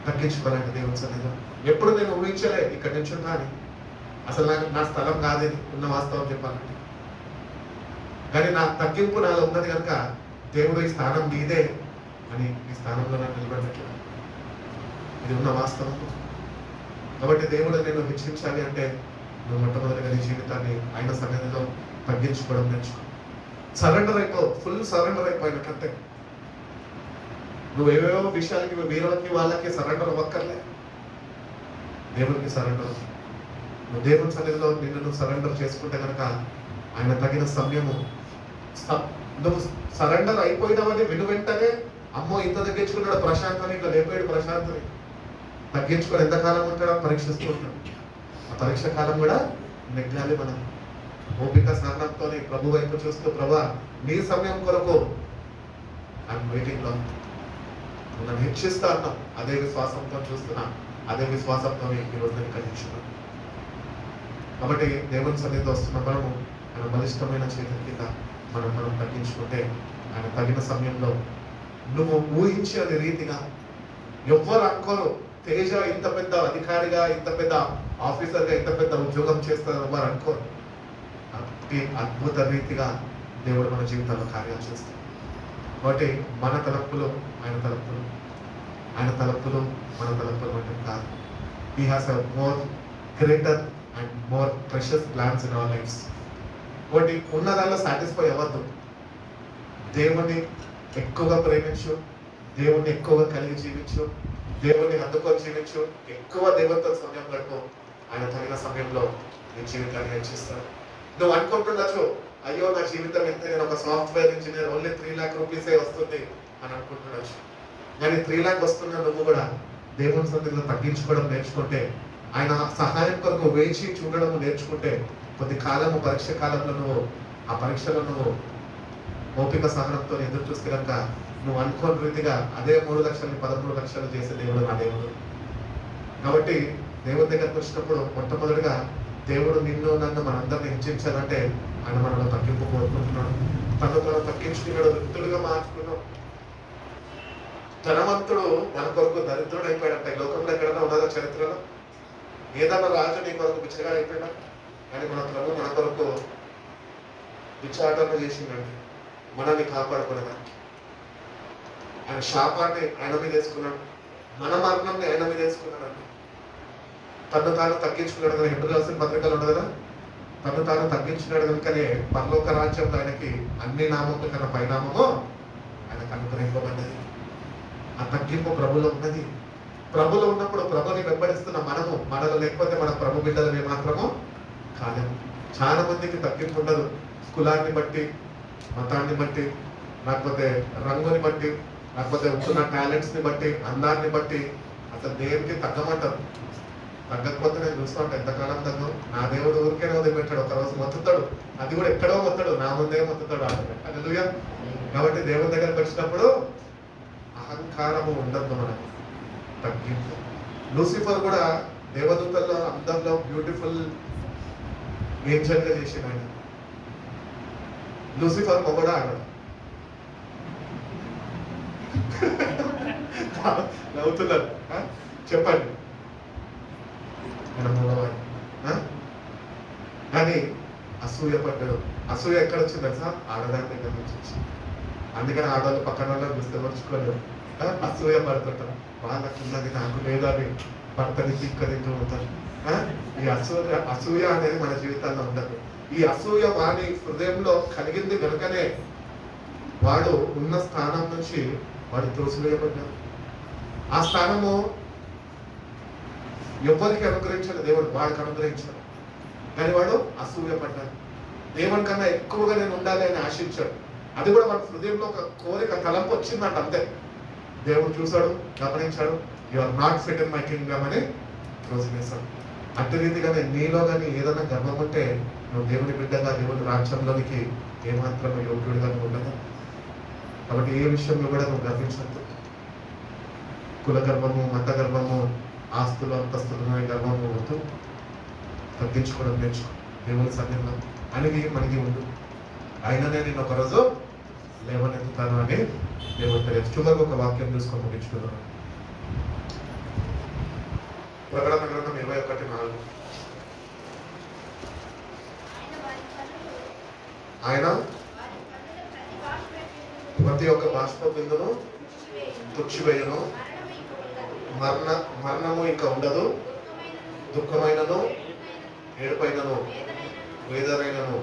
తగ్గించుకోవాలంటే దేవుని సన్నిధిలో. ఎప్పుడు నేను ఊహించలే ఇక్కడ నిల్చున్నా అని. అసలు నాకు నా స్థలం కాదేది, ఉన్న వాస్తవం చెప్పాలంటే. కానీ నా తగ్గింపు నాలో ఉన్నది కనుక దేవుడు ఈ స్థానం నీదే అని ఈ స్థానంలో నన్ను నిలబెట్టట్లేదు. ఇది ఉన్న వాస్తవం. కాబట్టి దేవుడు నేను హెచ్చరించాలి అంటే నువ్వు మొట్టమొదటిగా నీ జీవితాన్ని ఆయన సన్నిధిలో తగ్గించుకోవడం నేర్చుకో. సరెండర్ అయిపో, ఫుల్ సరెండర్ అయిపోయినట్టే. నువ్వు ఏవేవో విషయాలకి వీళ్ళకి వాళ్ళకి సరెండర్ అవ్వక్కర్లే, దేవుడికి సరెండర్. నువ్వు దేవుని సన్నిధిలో నిన్ను నువ్వు సరెండర్ చేసుకుంటే కనుక ఆయన తగిన సమయము. నువ్వు సరెండర్ అయిపోయినావని విను వెంటనే అమ్మో ఇంత తగ్గించుకున్నాడు ప్రశాంతని, ఇంకా లేపాడు ప్రశాంతని. తగ్గించుకొని ఎంతకాలం ఉంటాడో పరీక్షిస్తూ ఉంటాడు. ఆ పరీక్ష కాలం కూడా నెగ్గాలి మనం. ఓపిక సహనంతో ప్రభు వైపు చూస్తూ, ప్రభా నీ సమయం కొరకు ఐఎమ్ వెయిటింగ్ లో, నన్ను హెచ్చిస్తా అన్నాం. అదే విశ్వాసంతో చూస్తున్నా, అదే విశ్వాసంతో ఈరోజు నేను కలిగించున్నాను. కాబట్టి దేవుని సన్నిధిలో వస్తున్న మనము ఆయన బలిష్టమైన చేతుల కింద మనం తగ్గించుకుంటే ఆయన తగిన సమయంలో నువ్వు ఊహించే రీతిగా ఎవ్వరు అనుకోరు. తేజ ఇంత పెద్ద అధికారిగా, ఇంత పెద్ద ఆఫీసర్గా, ఇంత పెద్ద ఉద్యోగం చేస్తారు ఎవ్వరు అనుకోరు. అద్భుత రీతిగా దేవుడు మన జీవితాల్లో కార్యాలు చేస్తాడు. కాబట్టి మన తలపులు ఆయన తలపులు, ఆయన తలపులు మన తలపులు అంటే కాదు. He has a more greater and more precious plans in our lives. ఒకటి ఉన్నదాల్లో సాటిస్ఫై అవ్వద్దు. దేవుణ్ణి ఎక్కువగా ప్రేమించు, దేవుణ్ణి ఎక్కువగా కలిగి జీవించు, దేవుణ్ణి హత్తుకొని జీవించు, ఎక్కువ దేవునితో సమయం గడుపు. ఆయన తగిన సమయంలో నీ జీవితాన్ని హెచ్చిస్తాడు. నువ్వు అనుకుంటుండొచ్చు, అయ్యో నా జీవితం ఎంత, నేను ఒక సాఫ్ట్వేర్ ఇంజనీర్, ఓన్లీ 3 lakh రూపీసే వస్తుంది అని అనుకుంటుండొచ్చు. కానీ 3 lakh వస్తున్నా నువ్వు కూడా దేవుని సన్నిధిలో తగ్గించుకోవడం నేర్చుకుంటే, ఆయన సహాయం కొరకు వేచి చూడడం నేర్చుకుంటే, కొద్ది కాలము పరీక్ష కాలంలో నువ్వు ఆ పరీక్షలో నువ్వు ఓపిక సహనంతో ఎదురు చూస్తే కనుక నువ్వు అనుకోని రీతిగా అదే 3 లక్షల్ని 13 లక్షలు చేసే దేవుడు నా దేవుడు. కాబట్టి దేవుడి దగ్గరకు వచ్చినప్పుడు మొట్టమొదటిగా దేవుడు నిన్ను నన్ను మనందరిని హెచ్చించాలంటే ఆయన మనలో తగ్గింపు కోరుకుంటున్నాడు. తను తగ్గించుకున్నాడు, వృద్ధుడుగా మార్చుకున్నాడు. ధనవంతుడు మన కొరకు దరిద్రుడు అయిపోయాడంట. ఈ లోకంలో ఎక్కడైనా ఉన్నదా చరిత్రలో? ఏదన్నా రాజు నీ కొరకు బిచ్చగా అయిపోయినా? కానీ మన ప్రభు మన కొరకు విచారణ చేసిందండి మనల్ని కాపాడుకోవడానికి. ఆయన శాపాన్ని ఆయన మీద వేసుకున్నాడు, మన మరణంని ఆయన మీద వేసుకున్నాడండి. తను తాను తగ్గించుకున్నాడు కదా, ఎప్పుడు రాసిన పత్రికలు ఉండదు కదా, తను తాను తగ్గించుకున్నాడు కనుకనే పరలోక రాజ్యంలో ఆయనకి అన్ని నామముల కన్నా పైనామము ఆయనకు అనుగ్రహింపబడ్డది. ఆ తగ్గింపు ప్రభులో ఉన్నది. ప్రభులో ఉన్నప్పుడు ప్రభుని వెంబడిస్తున్న మనలో లేకపోతే మన ప్రభు బిడ్డలు ఏమాత్రమో కాలేము. చాలా మందికి తగ్గింపు ఉండదు, కులాన్ని బట్టి, మతాన్ని బట్టి, లేకపోతే రంగుని బట్టి, లేకపోతే ఉంటున్న టాలెంట్స్ని బట్టి, అందాన్ని బట్టి అసలు దేనికి తగ్గమంటారు. తగ్గకపోతే నేను చూస్తూ ఉంటాను, ఎంతకాలం తగ్గ నా దేవుడు ఊరికేనే వదిలిపెట్టాడు, ఒకరోజు మొత్తుతాడు, అది కూడా ఎక్కడో మొత్తాడు, నా ముందే మొత్తుతాడు. హల్లెలూయా. కాబట్టి దేవుని దగ్గరకు వచ్చినప్పుడు అహంకారము ఉండద్దు, మనకు తగ్గింపు. లూసిఫర్ కూడా దేవదూతల్లో అందరిలో బ్యూటిఫుల్ ఏంజల్ గా చేసిన ఆయన. లూసిఫర్ మొగడా ఆడ నవ్వుతున్నారు, చెప్పండి. కానీ అసూయ పడ్డాడు. అసూయ ఎక్కడ వచ్చింది తెలుసా? ఆడదాని దగ్గర నుంచి వచ్చింది. అందుకని ఆడవాళ్ళు పక్కన వాళ్ళని విస్తరించుకోలేరు, అసూయ పడుతుంటారు. వాళ్ళకున్నది నాకు లేదని భర్తని తిక్కదింటూ ఉంటారు. ఈ అసూయ అనేది మన జీవితాల్లో ఉండదు. ఈ అసూయ వాడి హృదయంలో కలిగింది కనుకనే వాడు ఉన్న స్థానం నుంచి వాడు త్రోసివేయబడ్డాడు. ఆ స్థానము ఎవరికి అనుగ్రహించాడు? దేవుడు వాడికి అనుగ్రహించాడు. కానీ వాడు అసూయ పడ్డాడు. దేవుని కన్నా ఎక్కువగా నేను ఉండాలి అని ఆశించాడు. అది కూడా మన హృదయంలో ఒక కోరిక, తలంపు వచ్చిందంట, అంతే. దేవుడు చూశాడు, గమనించాడు, you are not fit in my kingdom అని త్రోసివేశాడు. అట్టి రీతిగానే నీలో కానీ ఏదైనా గర్వం ఉంటే నువ్వు దేవుని బిడ్డగా దేవుని రాజ్యంలోనికి ఏమాత్రం యోగ్యుడిగా నువ్వు ఉండదు. కాబట్టి ఏ విషయంలో కూడా నువ్వు గర్వించద్దు. కుల గర్వము, మత గర్వము, ఆస్తులు అంతస్తులు గర్వము వద్దు. తగ్గించుకోవడం నేర్చుకో. దేవుని సన్నిధిలో అనిగి మనకి ఉండు. అయిననే నేను ఒకరోజు లేవనెత్తుతాను అని దేవుడు తెలియదు. చివరికి ఒక వాక్యం చూసుకొని ముగించుకున్నాను. ప్రకటన గ్రంథం 21:4. ఆయన ప్రతి ఒక్క బాష్ప బిందును తుడిచివేయును, మరణము ఇంకా ఉండదు, దుఃఖమైనను ఏడుపైనను వేదనైనను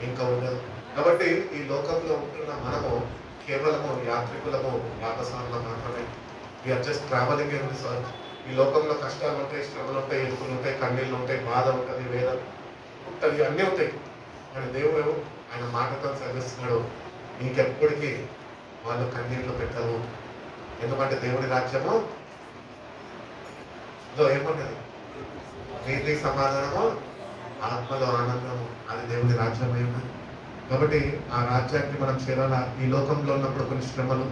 ఇంకా ఉండదు. కాబట్టి ఈ లోకంలో ఉంటున్న మనము కేవలము యాత్రికులము, వాపసానులు మాత్రమే. We are just travelling in this earth. ఈ లోకంలో కష్టాలు ఉంటాయి, శ్రమలు ఉంటాయి, ఎదుపులు ఉంటాయి, కన్నీళ్ళు ఉంటాయి, బాధ ఉంటుంది, వేదన ఉంటుంది, అన్నీ ఉంటాయి. కానీ దేవుడు ఆయన మాటతో చదివిస్తున్నాడు, నీకెప్పటికీ వాళ్ళు కన్నీళ్ళు పెట్టరు. ఎందుకంటే దేవుడి రాజ్యము ఏమున్నది? నీతి, సమాధానము, ఆత్మలో ఆనందము, అది దేవుడి రాజ్యమై ఉన్నది. కాబట్టి ఆ రాజ్యానికి మనం చేరాల. ఈ లోకంలో ఉన్నప్పుడు కొన్ని శ్రమలు,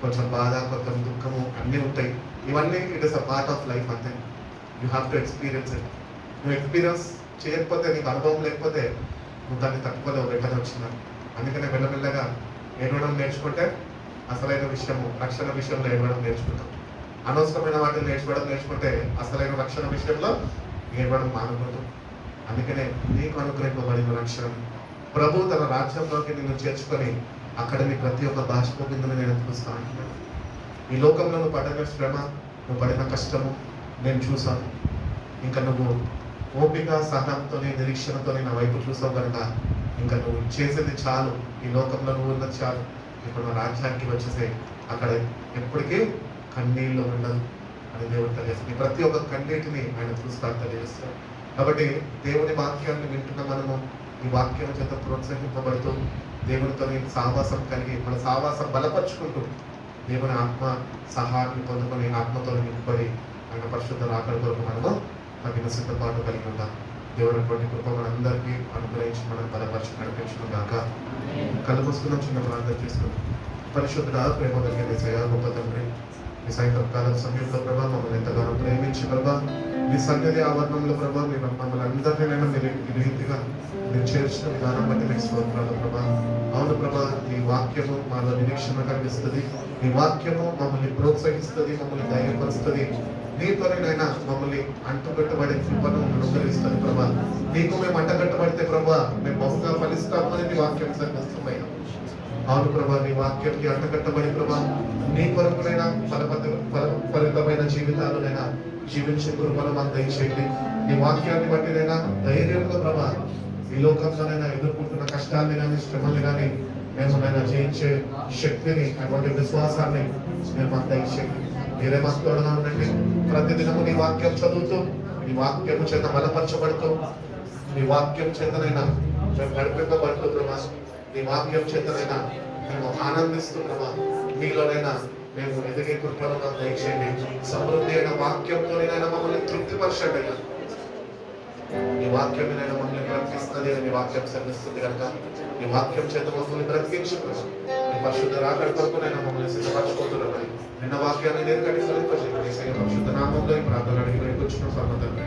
కొంచెం బాధ, కొంచెం దుఃఖము అన్నీ ఉంటాయి. ఇవన్నీ it is a part of life, అంతే. You have to experience it. నువ్వు ఎక్స్పీరియన్స్ చేయకపోతే, నీకు అనుభవం లేకపోతే నువ్వు దాన్ని తట్టుకోలేవు. వెంటనే వచ్చిందని. అందుకనే మెల్లమెల్లగా ఏడవడం నేర్చుకుంటే అసలైన విషయము, రక్షణ విషయంలో ఏడవడం నేర్చుకుంటాం. అనవసరమైన వాటిని నేర్చుకుంటే అసలైన రక్షణ విషయంలో ఏడవడం మానకూడదు. అందుకనే నీకు అనుగ్రహింపబడిన రక్షణ ప్రభు తన రాజ్యంలోకి నిన్ను చేర్చుకొని అక్కడ నీ ప్రతి ఒక్క బాష్ప బిందుని నేను చూస్తా అంటున్నాను. ఈ లోకంలో నువ్వు పడిన శ్రమ, నువ్వు పడిన కష్టము నేను చూసాను. ఇంకా నువ్వు ఓపిక, సహనంతో, నిరీక్షణతో నా వైపు చూసావు కనుక ఇంకా నువ్వు చేసేది చాలు. ఈ లోకంలో నువ్వు ఉన్నది చాలు. ఇప్పుడు నా రాజ్యానికి వచ్చేసే, అక్కడ ఎప్పటికీ కన్నీళ్ళు ఉండదు అని దేవుడు తెలియజేస్తుంది. ప్రతి ఒక్క కన్నీటిని ఆయన చూస్తాను తెలియజేస్తాడు. కాబట్టి దేవుని వాక్యాన్ని వింటున్న మనము ఈ వాక్యం చేత ప్రోత్సహింపబడుతూ దేవునితో సహవాసం కలిగి మన సహవాసం బలపరుచుకుంటూ దేవుని ఆత్మ సహాయాన్ని పొందుకొని ఆత్మతో నింపబడి ఆయన పరిశుద్ధ రాకడ కొరకు మనము తగిన సిద్ధపాటు కలిగి ఉంటాం. దేవుని కృప మనందరికీ అనుగ్రహించి మనం బలపరిచి నడిపించడం గాక. కళ్ళు మూసుకున్నాం, చిన్న ప్రార్థన చేసుకున్నాం. పరిశుద్ధ ప్రేమ కలిగిన గొప్ప తండ్రి, మీ సాయంత్రకాల సమయంలో ప్రభావ మమ్మల్ని ఎంతగానో ప్రేమించి ప్రభావ మీ సన్నిధి ఆవరణంలో ప్రభావ మీరు మమ్మల్ని అందరినైనా మీరు ఈ రీతిగా మీరు చేర్చిన విధానం బట్టి మీకు స్తోత్రాలు ప్రభా. అవును ప్రభా, ఈ వాక్యము మాలో నిరీక్షణ కలిగిస్తుంది. ఈ వాక్యము మమ్మల్ని ప్రోత్సహిస్తుంది, మమ్మల్ని ధైర్యపరుస్తుంది. నీతోనైనా మమ్మల్ని అంటుకట్టబడే కృపను అనుగ్రహిస్తుంది ప్రభా. నీకు మేము అంటకట్టబడితే ప్రభా మేము బహుగా ఫలిస్తామని నీ వాక్యం సర్వస్తమయ్యా. అవును ప్రభా, నీ వాక్యంకి అంటకట్టబడి ప్రభా నీ కొరకునైనా ఫలితమైన జీవితాలనైనా జీవించే కృపను మాకు దయచేయండి. నీ వాక్యాన్ని బట్టినైనా ధైర్యంగా ప్రభా ఈ లోకంలోనైనా ఎదుర్కొంటున్న కష్టాన్ని కానీ శ్రమల్ని కానీ మేము నైనా జయించే శక్తిని, అటువంటి విశ్వాసాన్ని మీరు మాకు దయచేయండి. మీరే మాకు తోడుగా ఉండండి. ప్రతిదినము నీ వాక్యం చదువుతూ, నీ వాక్యము చేత బలపరచబడుతూ, నీ వాక్యం చేతనైనా మేము నడిపింపబడుతూ ప్రభా, నీ వాక్యం చేతనైనా మేము ఆనందిస్తూ ప్రభా మీలోనైనా మేము ఎదిగే కృపను మాకు దయచేయండి. సమృద్ధి అయిన వాక్యంతోనైనా మమ్మల్ని తృప్తిపరచండి అయ్యా. నీ వాక్యం నైనా మమ్మల్ని బ్రతికిస్తుంది అని నీ వాక్యం శ్రమిస్తుంది కనుక నీ వాక్యం చేత మమ్మల్ని బ్రతికించు ప్రభా. నీ పరిశుద్ధ రాకడ కొరకు నైనా మమ్మల్ని సిద్ధపరచుకోతున్నామని నిన్న వాక్యాన్ని నేను కట్టి ఫలింపజేయండి. పరిశుద్ధ నామంలో ఈ ప్రార్థన అడిగి కూర్చున్న సమ్మతంగా